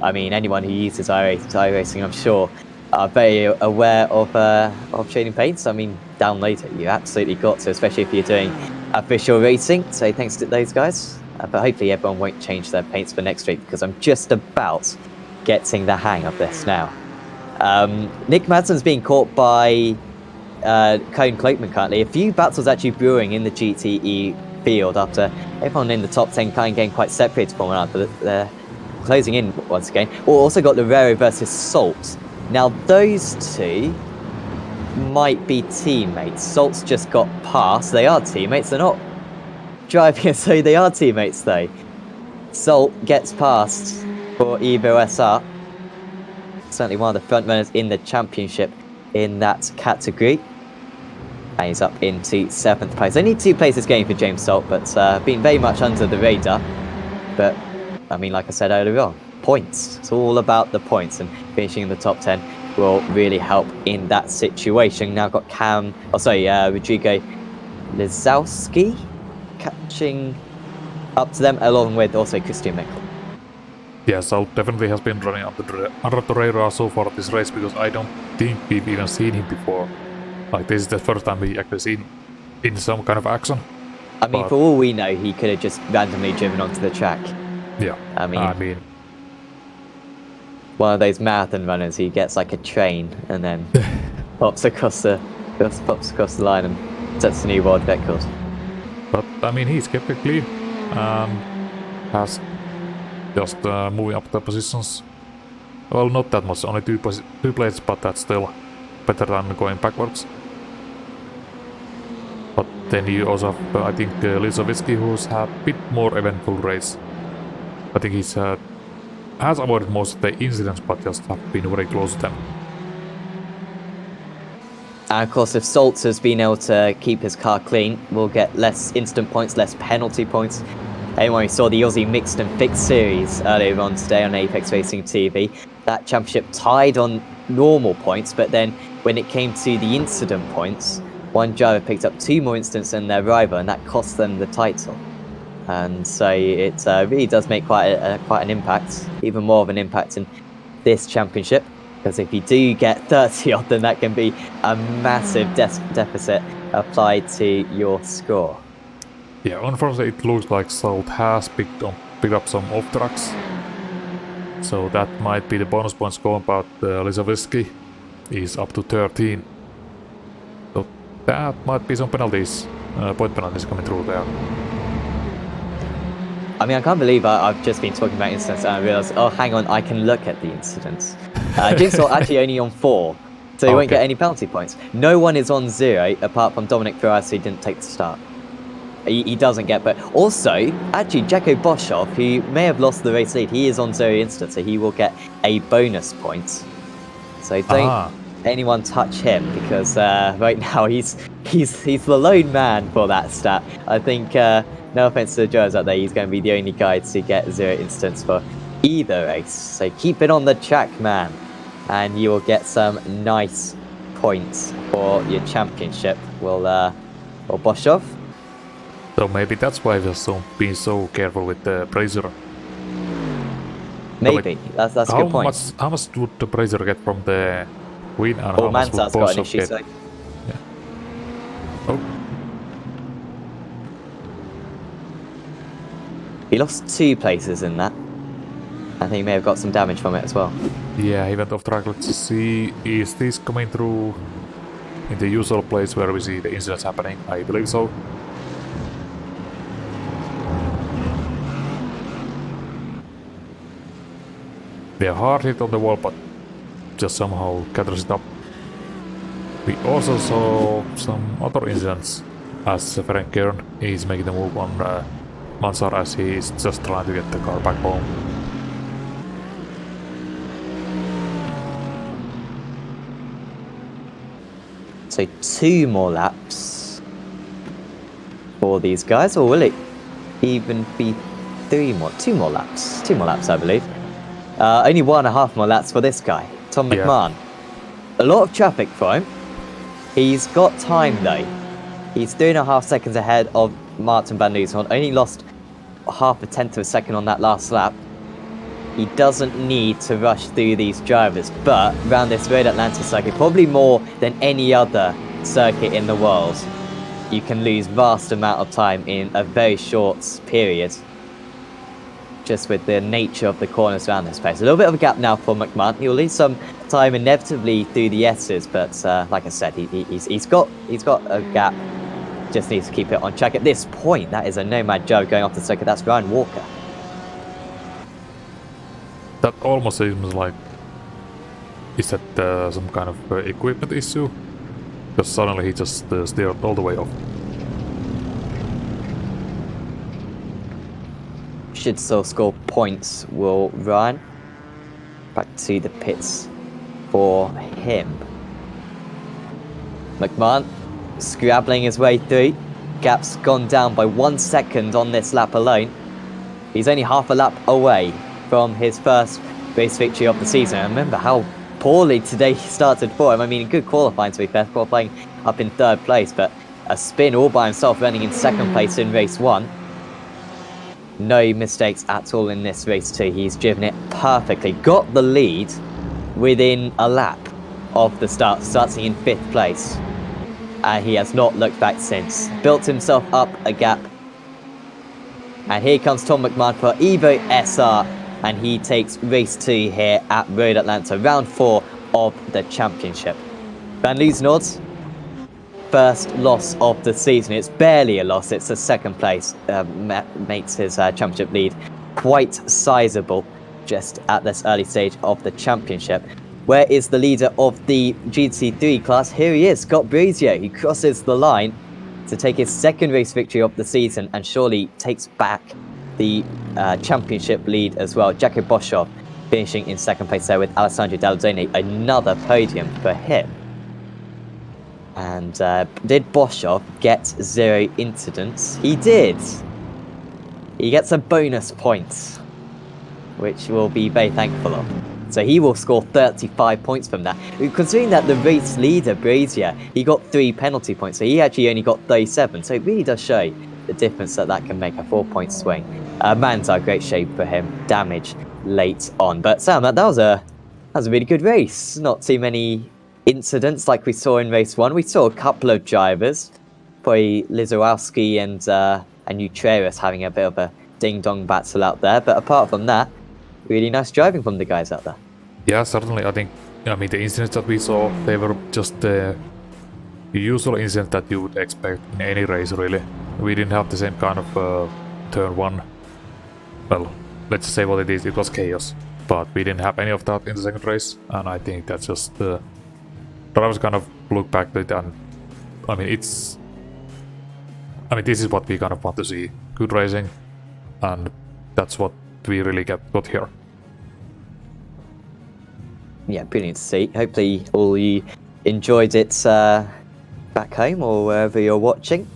I mean, anyone who uses iRacing, I'm sure, are very aware of training paints. I mean, download it. You absolutely got to, especially if you're doing official racing. So thanks to those guys. But hopefully everyone won't change their paints for next week, because I'm just about getting the hang of this now. Nick Madsen's being caught by Cone Cloakman currently. A few battles actually brewing in the GTE field after everyone in the top 10 kind of getting quite separated from one another. They're closing in once again. We've also got Lorero versus Salt. Now those two might be teammates. Salt's just got past. They are teammates. They're not driving, so they are teammates though. Salt gets past for Evo SR. Certainly one of the front runners in the championship in that category. And he's up into 7th place. Only 2 places going for James Salt, but been very much under the radar. But I mean, like I said earlier on, points. It's all about the points, and finishing in the top 10 will really help in that situation. Now got Rodrigo Lizowski catching up to them, along with also Christian Mickel. Yeah, Salt definitely has been running under the radar so far this race, because I don't think we've even seen him before. Like, this is the first time we actually seen him in some kind of action. I mean, for all we know, he could have just randomly driven onto the track. Yeah, I mean one of those marathon runners who gets like a train and then pops across the line and sets a new world record. But I mean, he's kept it clean and has just moving up the positions. Well, not that much, only two places, but that's still better than going backwards. But then you also have, I think, Lizovitsky, who's had a bit more eventful race. I think he's has avoided most of the incidents, but just have been very close to them. And of course, if Saltz has been able to keep his car clean, we'll get less instant points, less penalty points. Anyone who saw the Aussie Mixed and Fixed Series earlier on today on Apex Racing TV, that championship tied on normal points, but then when it came to the incident points, one driver picked up 2 more incidents than their rival, and that cost them the title. And so it really does make quite an impact, even more of an impact in this championship. Because if you do get 30 odd, then that can be a massive deficit applied to your score. Yeah, unfortunately it looks like Salt has picked up some off tracks. So that might be the bonus points going, but Lizovitsky is up to 13. So that might be some penalties, point penalties coming through there. I mean, I can't believe I've just been talking about incidents and I realised, oh, hang on, I can look at the incidents. Jigsaw actually only on 4, so he won't get any penalty points. No one is on 0, apart from Dominic Ferraz, who didn't take the start. He doesn't get, but also, actually, Jacko Boschhoff, who may have lost the race lead, he is on 0 incidents, so he will get a bonus point. So don't anyone touch him, because right now he's the lone man for that stat. I think, no offense to the drivers out there, he's going to be the only guy to get 0 incidents for either race. So keep it on the track, man, and you will get some nice points for your championship. Will Boschhoff. So maybe that's why we're being so careful with the Brazier. Maybe. That's a good point. How much would the Brazier get from the win, and well, how much would Mansar's got an Boschhoff issue, get? so... Yeah. Oh. He lost 2 places in that. I think he may have got some damage from it as well. Yeah, he went off track. Let's see, is this coming through in the usual place where we see the incidents happening? I believe so. They're hard hit on the wall, but just somehow gathers it up. We also saw some other incidents as Ferenc Kern is making the move on Mansar as he's just trying to get the car back home. So 2 more laps for these guys, or will it even be 2 more laps? 2 more laps, I believe. Only 1.5 more laps for this guy, Tom McMahon. A lot of traffic for him. He's got time though. He's 3.5 seconds ahead of Martin van Nieuwshoorn. Only lost 0.5 of a second on that last lap. He doesn't need to rush through these drivers, but around this Road Atlanta circuit, probably more than any other circuit in the world, you can lose vast amount of time in a very short period. Just with the nature of the corners around this place. A little bit of a gap now for McMahon. He'll lose some time inevitably through the S's, but like I said, he's got a gap. Just needs to keep it on track. At this point, that is a nomad Joe going off the circuit. That's Ryan Walker. That almost seems like, is that some kind of equipment issue? Because suddenly he just steered all the way off. Should still score points, will Ryan. Back to the pits for him. McMahon scrabbling his way through. Gap's gone down by 1 second on this lap alone. He's only half a lap away from his first race victory of the season. And remember how poorly today he started for him. I mean, good qualifying to be fair, qualifying up in 3rd place, but a spin all by himself, running in 2nd place in race 1. No mistakes at all in this race 2. He's driven it perfectly. Got the lead within a lap of the start, starting in 5th place. And he has not looked back since. Built himself up a gap. And here comes Tom McMahon for Evo SR. And he takes race 2 here at Road Atlanta, round 4 of the championship. Van Nieuwshoorn, first loss of the season. It's barely a loss. It's a 2nd place. Makes his championship lead quite sizable just at this early stage of the championship. Where is the leader of the GT3 class? Here he is, Scott Brazier. He crosses the line to take his second race victory of the season and surely takes back the championship lead as well. Jaco Boshoff finishing in second place there with Alessandro Dalladone, another podium for him. And did Boshoff get 0 incidents? He did. He gets a bonus point, which we'll be very thankful of. So he will score 35 points from that. Considering that the race leader, Brazier, he got 3 penalty points, so he actually only got 37. So it really does show the difference that can make a 4-point swing. Manzar, great shape for him. Damage late on. But Sam, that was a really good race. Not too many incidents like we saw in race 1. We saw a couple of drivers, probably Lizowski and Utreras having a bit of a ding-dong battle out there. But apart from that, really nice driving from the guys out there. Yeah, certainly. I mean, the incidents that we saw, they were just the usual incidents that you would expect in any race, really. We didn't have the same kind of turn 1. Well, let's say what it is. It was chaos. But we didn't have any of that in the second race. And I think that's just... drivers kind of look back to it and... I mean, this is what we kind of want to see. Good racing. And that's what we really got here. Yeah, brilliant to see. Hopefully all you enjoyed it back home or wherever you're watching.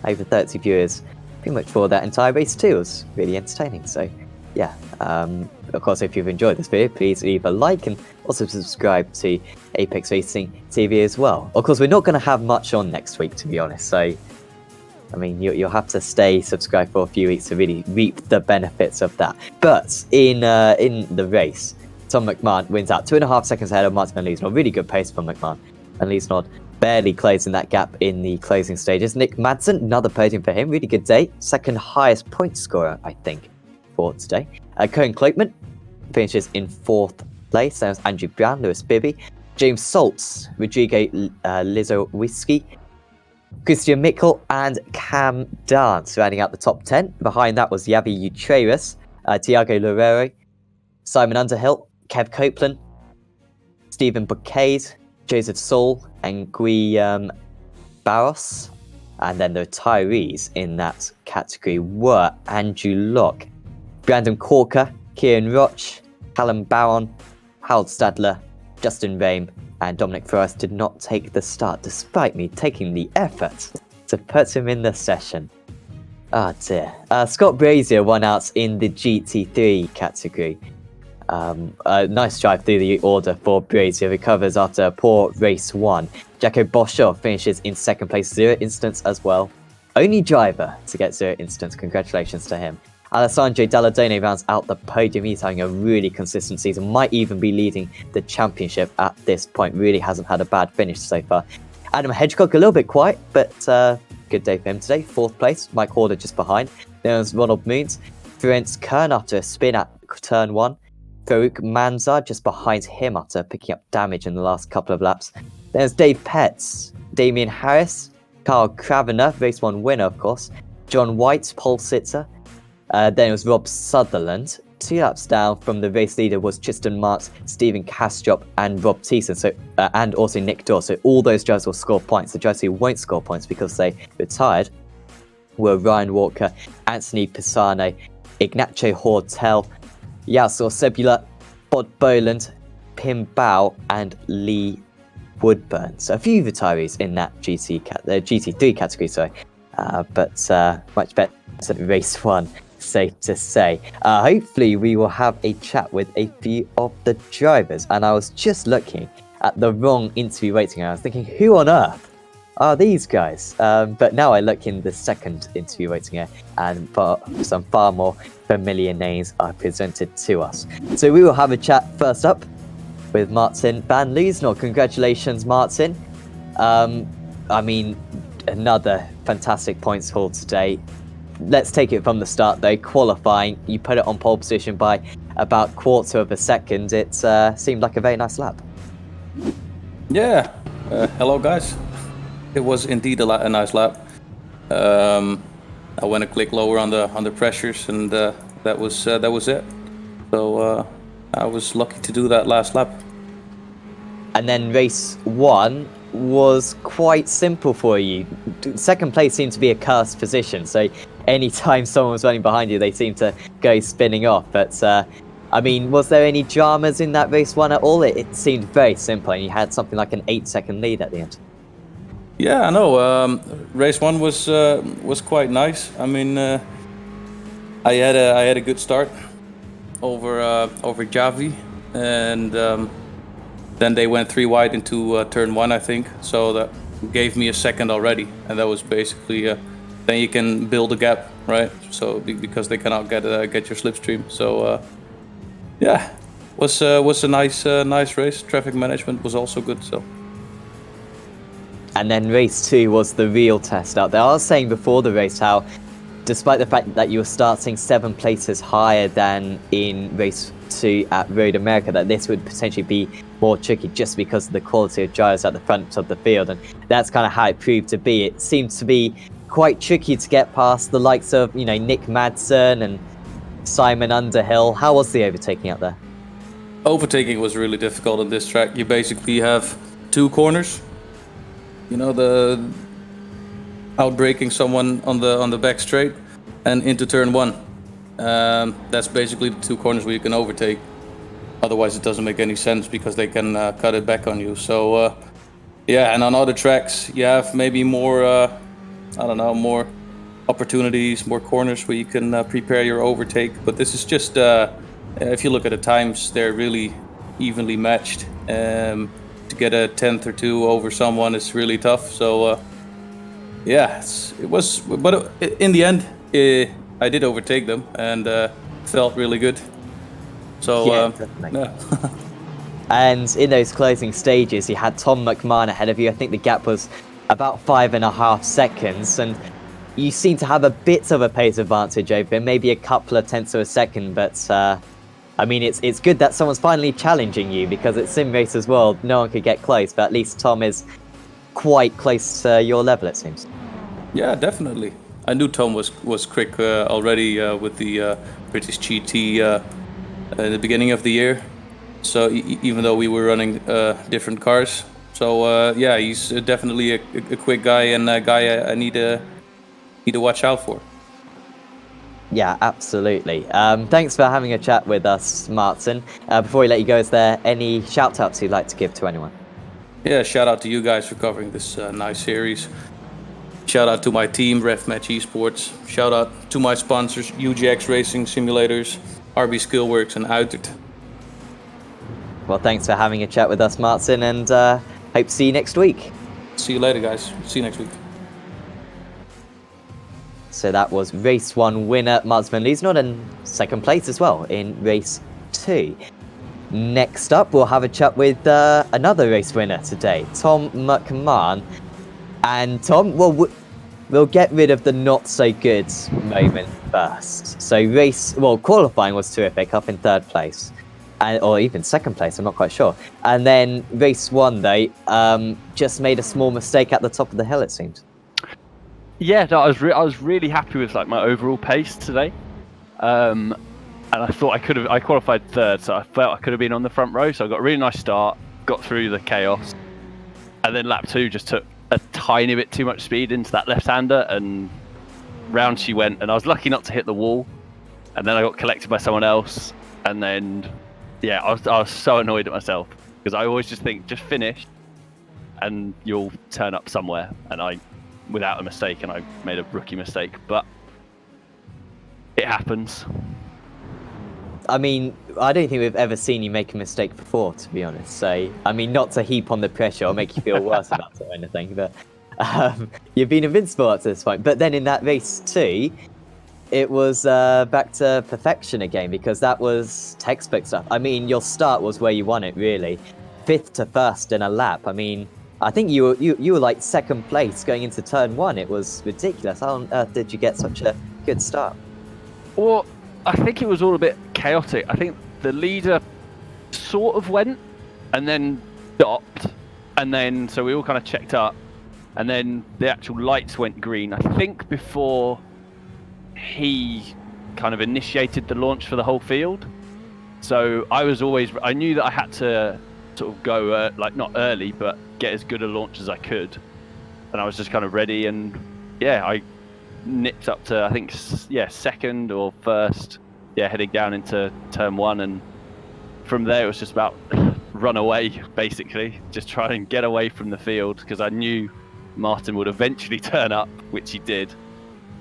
Over 30 viewers pretty much for that entire race too. It was really entertaining. So yeah, of course, if you've enjoyed this video, please leave a like and also subscribe to Apex Racing TV as well. Of course, we're not going to have much on next week, to be honest. So I mean, you'll have to stay subscribed for a few weeks to really reap the benefits of that. But in the race, Tom McMahon wins out 2.5 seconds ahead of Martin Van Liesnord. Really good pace from McMahon. Van Liesnord barely closing that gap in the closing stages. Nick Madsen, another podium for him. Really good day. Second highest point scorer, I think, for today. Cohen Kloopman finishes in 4th place. There's Andrew Brown, Lewis Bibby, James Saltz, Rodrigo Lizowski, Christian Mikkel and Cam Dance rounding out the top 10. Behind that was Yavi Utreras, Tiago Loureiro, Simon Underhill, Kev Copeland, Stephen Bouquet, Joseph Saul and Guy Barros. And then the retirees in that category were Andrew Locke, Brandon Corker, Kieran Roch, Callum Barron, Harold Stadler, Justin Rame, and Dominic Forrest did not take the start, despite me taking the effort to put him in the session. Ah dear. Scott Brazier won out in the GT3 category. A nice drive through the order for Brazier, recovers after a poor race 1. Jaco Boshoff finishes in 2nd place, 0 incidents as well. Only driver to get 0 incidents, congratulations to him. Alessandro Dalladone rounds out the podium. He's having a really consistent season, might even be leading the championship at this point. Really hasn't had a bad finish so far. Adam Hedgecock a little bit quiet, but good day for him today. 4th place, Mike Horder just behind. There's Ronald Moons, Ferenc Kern after a spin at turn 1. Farouk Manzar just behind him after picking up damage in the last couple of laps. There's Dave Petts, Damian Harris, Carl Cravener, race 1 winner of course, John White, pole sitter. Then it was Rob Sutherland. 2 laps down from the race leader was Tristan Marks, Stephen Castrop and Rob Thiessen, so, and also Nick Dorr. So all those drivers will score points. The drivers who won't score points because they retired were Ryan Walker, Anthony Pisano, Ignacio Hortel, Yasser Sebula, Bod Boland, Pim Bao and Lee Woodburn. So a few retirees in that GT3 category, sorry. But much better than race 1. Safe to say. Hopefully we will have a chat with a few of the drivers, and I was just looking at the wrong interview waiting and I was thinking, who on earth are these guys? But now I look in the second interview waiting here and some far more familiar names are presented to us. So we will have a chat first up with Martin Van Liesnord. Congratulations, Martin. I mean, another fantastic points haul today. Let's take it from the start though. Qualifying, you put it on pole position by about 1/4 of a second. It seemed like a very nice lap. Yeah, hello guys. It was indeed a nice lap. I went a click lower on the pressures and that was it. So I was lucky to do that last lap. And then race 1 was quite simple for you. Second place seemed to be a cursed position, so anytime someone was running behind you, they seemed to go spinning off. But I mean, was there any dramas in that race 1 at all? It seemed very simple, and you had something like an 8-second lead at the end. Yeah, I know. Race 1 was quite nice. I mean, I had a good start over Javi, and then they went 3 wide into turn 1, I think. So that gave me a second already, and that was basically then you can build a gap, right? So because they cannot get your slipstream. So yeah, was a nice race. Traffic management was also good. So. And then race 2 was the real test out there. I was saying before the race how, despite the fact that you were starting 7 places higher than in race 2 at Road America, that this would potentially be more tricky just because of the quality of drivers at the front of the field. And that's kind of how it proved to be. It seems to be quite tricky to get past the likes of, Nick Madsen and Simon Underhill. How was the overtaking out there? Overtaking was really difficult on this track. You basically have 2 corners. The outbraking someone on the back straight and into turn 1. That's basically the 2 corners where you can overtake. Otherwise, it doesn't make any sense because they can cut it back on you. So yeah, and on other tracks, you have maybe more, more opportunities, more corners where you can prepare your overtake. But this is just, if you look at the times, they're really evenly matched. To get a 10th or 2 over someone is really tough. So yeah, it was. But in the end, I did overtake them and felt really good. So Yeah, definitely. yeah. And in those closing stages, you had Tom McMahon ahead of you. I think the gap was about 5.5 seconds, and you seem to have a bit of a pace advantage over him, maybe a couple of tenths of a second. But I mean, it's good that someone's finally challenging you, because at Sim Racers World, no one could get close, but at least Tom is quite close to your level, it seems. Yeah, definitely. I knew Tom was quick already with the British GT at the beginning of the year. So even though we were running different cars, so yeah, he's definitely a quick guy and a guy I need to watch out for. Yeah, absolutely. Thanks for having a chat with us, Martin. Before we let you go, is there any shout-outs you'd like to give to anyone? Yeah, shout out to you guys for covering this nice series. Shout out to my team, RefMatch Esports. Shout out to my sponsors, UGX Racing Simulators, RB Skillworks, and Uitert. Well, thanks for having a chat with us, Martin, and hope to see you next week. See you later, guys. See you next week. So that was race 1 winner Martin van Liesnoord, and second place as well in race 2. Next up, we'll have a chat with another race winner today, Tom McMahon. And Tom, well, we'll get rid of the not so good moment first. So qualifying was terrific, up in 3rd place, or even 2nd place, I'm not quite sure. And then race 1, they just made a small mistake at the top of the hill, it seems. Yeah, no, I was really happy with my overall pace today, and I thought I qualified 3rd, so I felt I could have been on the front row. So I got a really nice start, got through the chaos, and then lap 2 just took a tiny bit too much speed into that left-hander, and round she went. And I was lucky not to hit the wall, and then I got collected by someone else, and then yeah, I was so annoyed at myself because I always just think just finish, and you'll turn up somewhere, and without a mistake, and I made a rookie mistake, but it happens. I mean, I don't think we've ever seen you make a mistake before, to be honest. So, I mean, not to heap on the pressure or make you feel worse about it or anything, but you've been invincible up to this point. But then in that race 2, it was back to perfection again, because that was textbook stuff. I mean, your start was where you won it, really. 5th to 1st in a lap. I mean, I think you were like 2nd place going into turn 1. It was ridiculous. How on earth did you get such a good start? Well, I think it was all a bit chaotic. I think the leader sort of went and then stopped, and then so we all kind of checked up, and then the actual lights went green, I think, before he kind of initiated the launch for the whole field. So I knew that I had to sort of go like not early, but get as good a launch as I could, and I was just kind of ready. And yeah, I nipped up to I think second or first, heading down into turn 1, and from there it was just about run away, basically, just try and get away from the field, because I knew Martin would eventually turn up, which he did.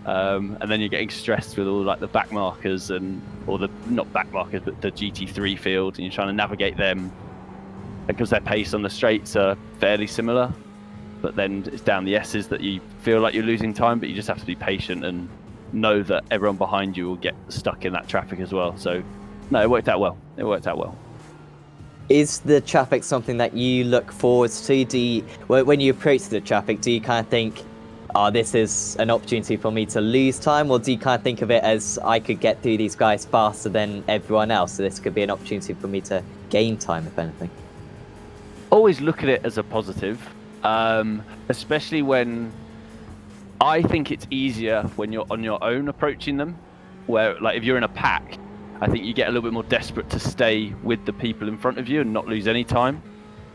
And then you're getting stressed with all like the back markers or the not back markers, but the GT3 field, and you're trying to navigate them because their pace on the straights are fairly similar. But then it's down the S's that you feel like you're losing time, but you just have to be patient and know that everyone behind you will get stuck in that traffic as well. So no, it worked out well. Is the traffic something that you look forwards to? When you approach the traffic, do you kind of think, this is an opportunity for me to lose time, or do you kind of think of it as I could get through these guys faster than everyone else, so this could be an opportunity for me to gain time, if anything? Always look at it as a positive, especially when I think it's easier when you're on your own approaching them, where like if you're in a pack, I think you get a little bit more desperate to stay with the people in front of you and not lose any time.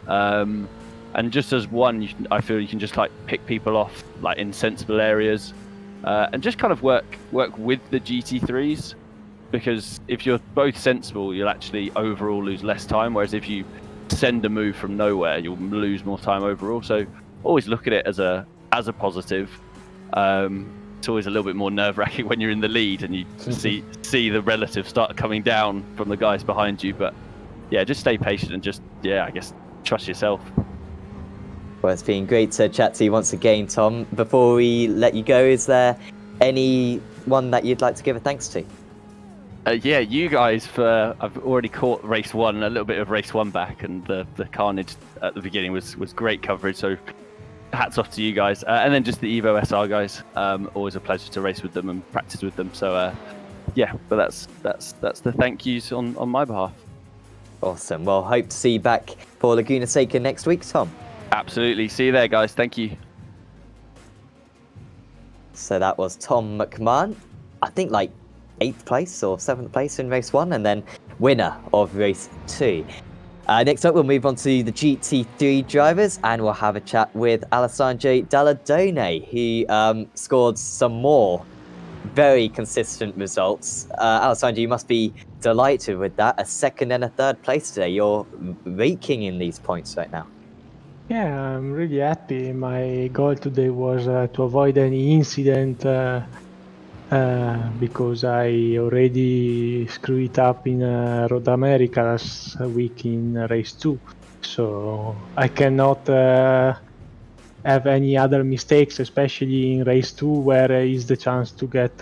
And just as one, I feel you can just like pick people off like in sensible areas, and just kind of work with the GT3s, because if you're both sensible, you'll actually overall lose less time. Whereas if you send a move from nowhere, you'll lose more time overall. So always look at it as a positive. It's always a little bit more nerve-wracking when you're in the lead and you see the relative start coming down from the guys behind you. But yeah, just stay patient and just I guess trust yourself. Well, it's been great to chat to you once again, Tom. Before we let you go, is there anyone that you'd like to give a thanks to? You guys, I've already caught race 1, a little bit of race 1 back, and the carnage at the beginning was great coverage. So hats off to you guys, and then just the Evo SR guys. Always a pleasure to race with them and practice with them. So but that's the thank yous on my behalf. Awesome. Well, hope to see you back for Laguna Seca next week, Tom. Absolutely. See you there, guys. Thank you. So that was Tom McMahon, I think like 8th place or 7th place in race 1, and then winner of race 2. Next up, we'll move on to the GT3 drivers, and we'll have a chat with Alessandro Dalladone, who scored some more very consistent results. Alessandro, you must be delighted with that. A 2nd and a 3rd place today. You're raking in these points right now. Yeah, I'm really happy. My goal today was to avoid any incident because I already screwed it up in Road America last week in race 2. So I cannot have any other mistakes, especially in race 2, where is the chance to get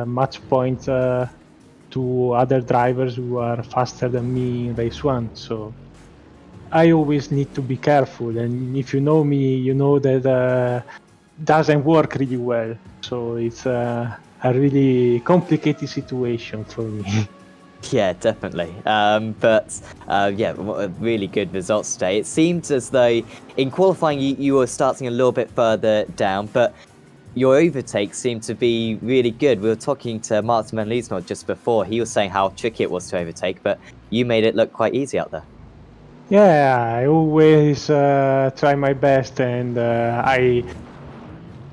much points to other drivers who are faster than me in race 1. So I always need to be careful, and if you know me, you know that doesn't work really well. So it's a really complicated situation for me. Yeah, definitely. But really good results today. It seemed as though in qualifying you were starting a little bit further down, but your overtakes seemed to be really good. We were talking to Martin Van Liesnord just before. He was saying how tricky it was to overtake, but you made it look quite easy out there. Yeah, I always try my best, and I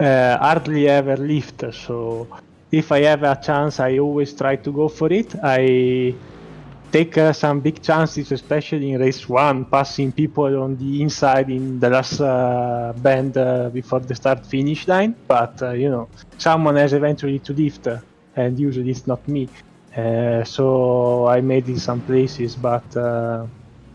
hardly ever lift. So if I have a chance, I always try to go for it. I take some big chances, especially in race 1, passing people on the inside in the last bend before the start-finish line. But someone has eventually to lift, and usually it's not me. So I made in some places, but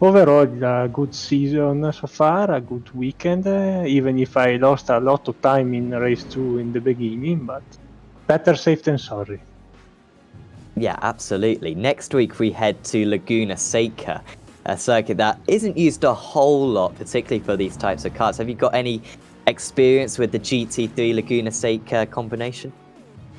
overall, a good season so far, a good weekend, even if I lost a lot of time in race 2 in the beginning, but better safe than sorry. Yeah, absolutely. Next week we head to Laguna Seca, a circuit that isn't used a whole lot, particularly for these types of cars. Have you got any experience with the GT3 Laguna Seca combination?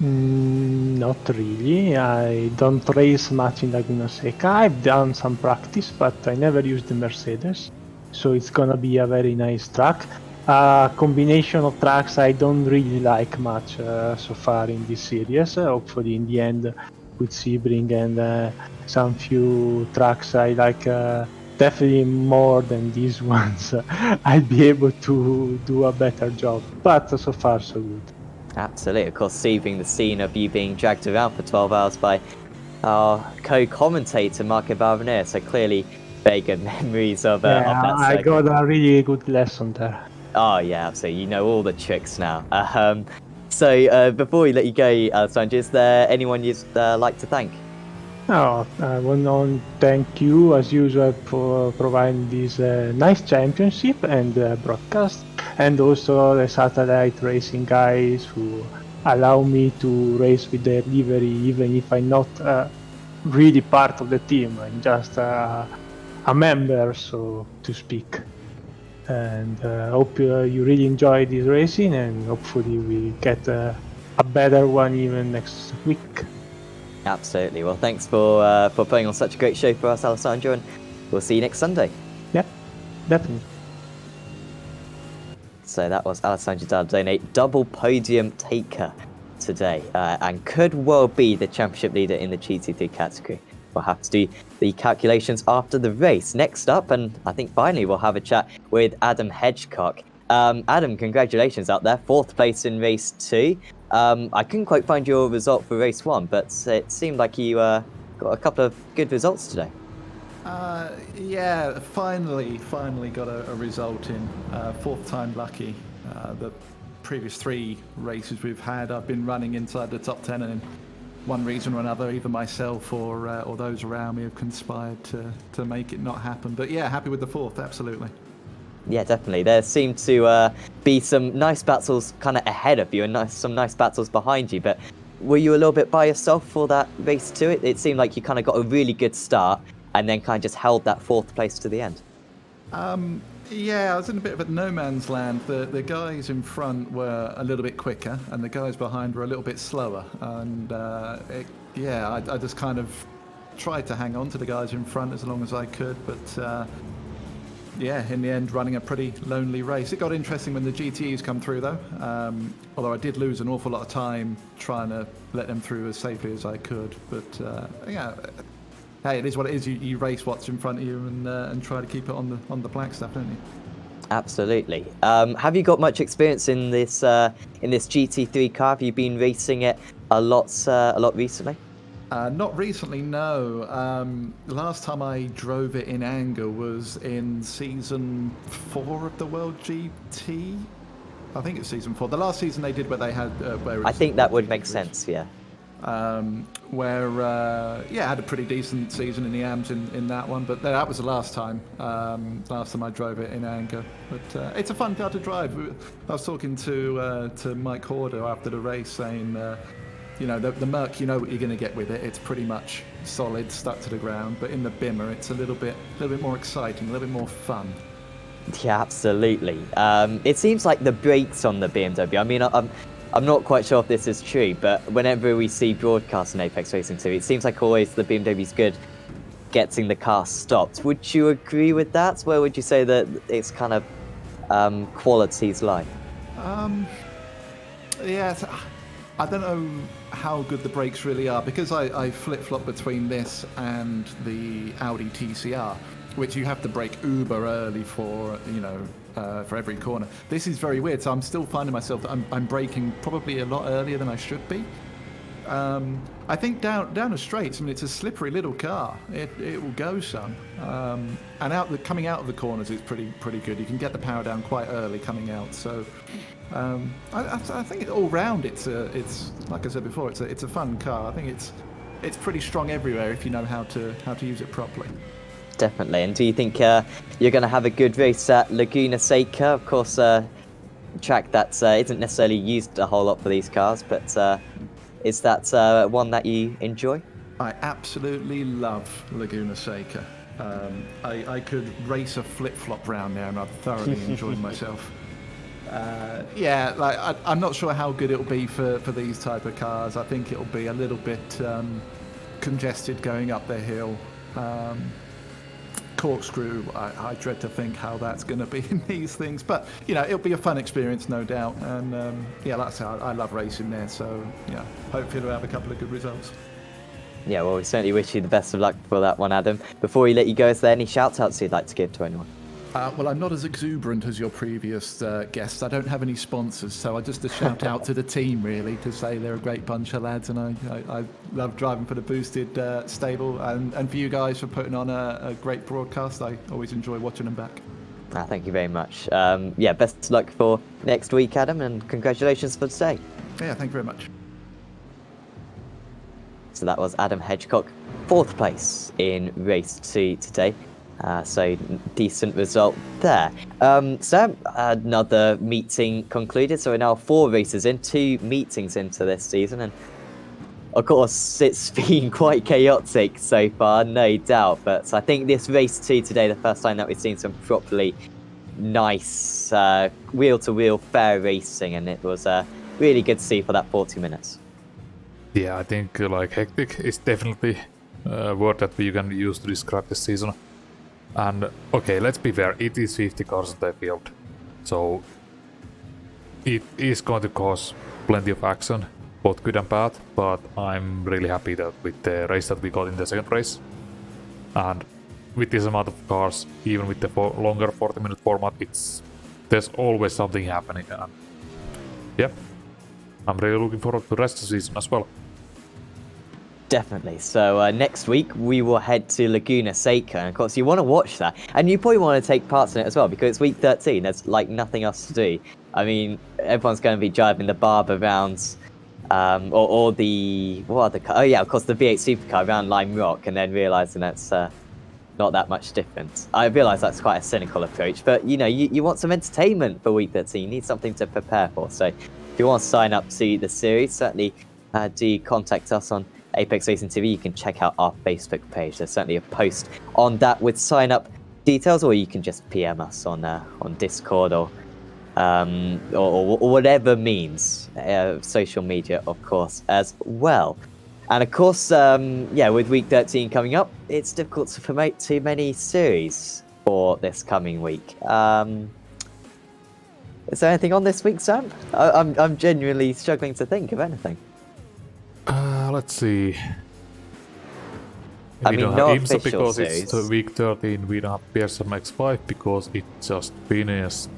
Not really. I don't race much in Laguna Seca. I've done some practice, but I never used the Mercedes, so it's gonna be a very nice track. A combination of tracks I don't really like much so far in this series. Hopefully in the end with Sebring and some few tracks I like definitely more than these ones. I'll be able to do a better job, but so far so good. Absolutely. Of course, saving the scene of you being dragged around for 12 hours by our co-commentator Marco Balvanera, so clearly very good memories of that I circuit. got a really good lesson there. Oh yeah, absolutely. You know all the tricks now. So before we let you go, Alessandro, is there anyone you'd like to thank? No, I want to thank you as usual for providing this nice championship and broadcast, and also the satellite racing guys who allow me to race with their livery even if I'm not really part of the team. I'm just a member, so to speak. And hope you really enjoy this racing, and hopefully we get a better one even next week. Absolutely. Well, thanks for putting on such a great show for us, Alessandro, and we'll see you next Sunday. Yeah, definitely. So that was Alessandro Dardone, double podium taker today, and could well be the championship leader in the GT3 category. We'll have to do the calculations after the race. Next up, and I think finally we'll have a chat with Adam Hedgecock. Adam, congratulations out there, 4th place in race 2. I couldn't quite find your result for race 1, but it seemed like you got a couple of good results today. Yeah, finally got a result in. 4th time lucky. The previous 3 races we've had, I've been running inside the top 10, and in one reason or another, either myself or those around me have conspired to make it not happen. But yeah, happy with the 4th, absolutely. Yeah, definitely. There seemed to be some nice battles kind of ahead of you and some nice battles behind you, but were you a little bit by yourself for that race to it? It seemed like you kind of got a really good start and then kind of just held that 4th place to the end. Yeah, I was in a bit of a no man's land. The guys in front were a little bit quicker and the guys behind were a little bit slower. And I just kind of tried to hang on to the guys in front as long as I could, but yeah, in the end, running a pretty lonely race. It got interesting when the GTEs come through, though. Although I did lose an awful lot of time trying to let them through as safely as I could. But yeah, hey, it is what it is. You race what's in front of you and try to keep it on the black stuff, don't you? Absolutely. Have you got much experience in this GT3 car? Have you been racing it a lot recently? Not recently, no. The last time I drove it in anger was in season 4 of the World GT. I think it's season 4. The last season they did where they had... I think that would make sense, yeah. I had a pretty decent season in the AMs in that one, but that was the last time I drove it in anger. But it's a fun car to drive. I was talking to Mike Horder after the race saying... you know, the Merc, you know what you're going to get with it. It's pretty much solid, stuck to the ground. But in the Bimmer, it's a little bit more exciting, a little bit more fun. Yeah, absolutely. It seems like the brakes on the BMW. I mean, I'm not quite sure if this is true, but whenever we see broadcasts in Apex Racing 2, it seems like always the BMW's good getting the car stopped. Would you agree with that? Where would you say that its kind of qualities lie? Yeah, I don't know how good the brakes really are, because I flip-flop between this and the Audi TCR, which you have to brake uber early for, you know, for every corner. This is very weird, so I'm still finding myself that I'm braking probably a lot earlier than I should be. I think down the straights, I mean, it's a slippery little car. It will go some. And coming out of the corners is pretty good. You can get the power down quite early coming out. So I think all round it's like I said before, it's a fun car. I think it's pretty strong everywhere if you know how to use it properly. Definitely. And do you think you're going to have a good race at Laguna Seca? Of course, track that isn't necessarily used a whole lot for these cars, but is that one that you enjoy? I absolutely love Laguna Seca. I could race a flip-flop round there and I've thoroughly enjoyed myself. I'm not sure how good it'll be for these type of cars. I think it'll be a little bit congested going up the hill. Corkscrew, I dread to think how that's going to be in these things, but you know, it'll be a fun experience, no doubt. And like I say, I love racing there, so yeah, hopefully we'll have a couple of good results. Yeah, well, we certainly wish you the best of luck for that one, Adam. Before we let you go, is there any shout-outs you'd like to give to anyone? Well, I'm not as exuberant as your previous guests. I don't have any sponsors, so I just a shout out to the team, really, to say they're a great bunch of lads, and I love driving for the boosted stable, and for you guys for putting on a great broadcast. I always enjoy watching them back. Thank you very much. Yeah, best of luck for next week, Adam, and congratulations for today. Yeah, thank you very much. So that was Adam Hedgecock, 4th place in race 2 today. So decent result there. Sam, another meeting concluded. So we're now 4 races in, 2 meetings into this season. And of course, it's been quite chaotic so far, no doubt. But I think this race 2 today, the first time that we've seen some properly nice wheel-to-wheel fair racing. And it was really good to see for that 40 minutes. Yeah, I think like hectic is definitely a word that we can use to describe this season. And okay, let's be fair, it is 50 cars on the field, so it is going to cause plenty of action, both good and bad, but I'm really happy that with the race that we got in the second race, and with this amount of cars, even with the longer 40-minute format, there's always something happening, and yeah, I'm really looking forward to the rest of the season as well. Definitely. So next week we will head to Laguna Seca, and of course you want to watch that, and you probably want to take part in it as well because it's week 13. There's like nothing else to do. I mean, everyone's going to be driving the Barber rounds, or the oh yeah, of course the V8 supercar around Lime Rock, and then realizing that's not that much different. I realise that's quite a cynical approach, but you know, you want some entertainment for week 13. You need something to prepare for. So if you want to sign up to the series, certainly do contact us on Apex Racing TV. You can check out our Facebook page. There's certainly a post on that with sign up details, or you can just PM us on Discord or whatever means, social media, of course, as well. And of course, yeah, with week 13 coming up, it's difficult to promote too many series for this coming week. Is there anything on this week, Sam? I'm genuinely struggling to think of anything. Let's see. I We mean, don't no have IMSA official because series. it's week 13. We don't have Pearson X5 because it just finished.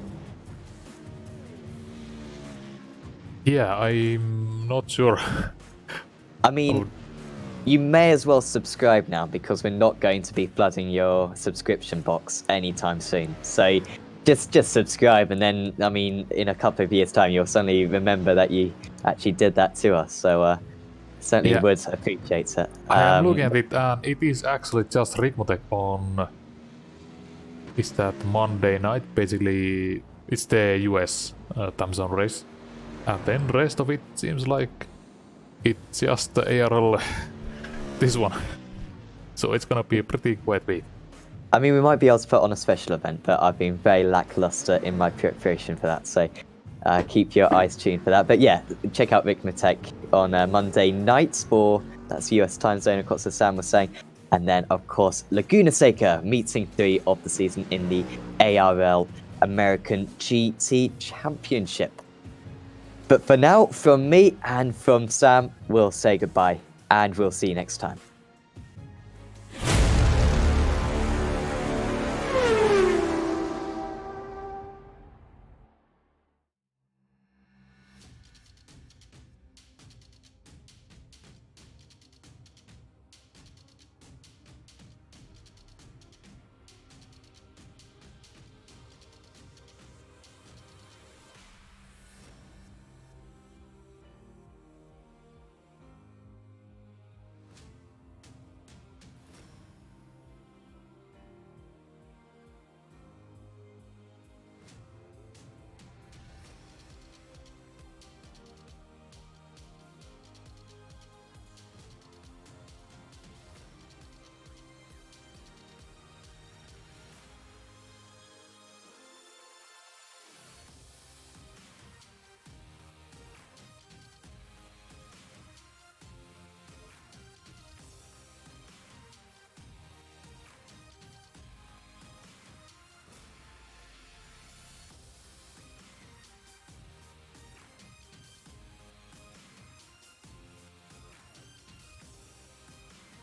Yeah, I'm not sure. I mean, you may as well subscribe now because we're not going to be flooding your subscription box anytime soon. So just subscribe, and then, I mean, in a couple of years' time, you'll suddenly remember that you actually did that to us. So certainly would appreciate it. I'm looking at it, and it is actually just Rigmotech on. Is that Monday night? Basically, it's the US time zone race, and then the rest of it seems like it's just the ARL. This one. So it's gonna be a pretty quiet week. I mean, we might be able to put on a special event, but I've been very lackluster in my preparation for that. So keep your eyes tuned for that. But yeah, check out Rigmotech on Monday nights for that's US time zone, of course, as Sam was saying. And then, of course, Laguna Seca, meeting 3 of the season in the ARL American GT Championship. But for now, from me and from Sam, we'll say goodbye, and we'll see you next time.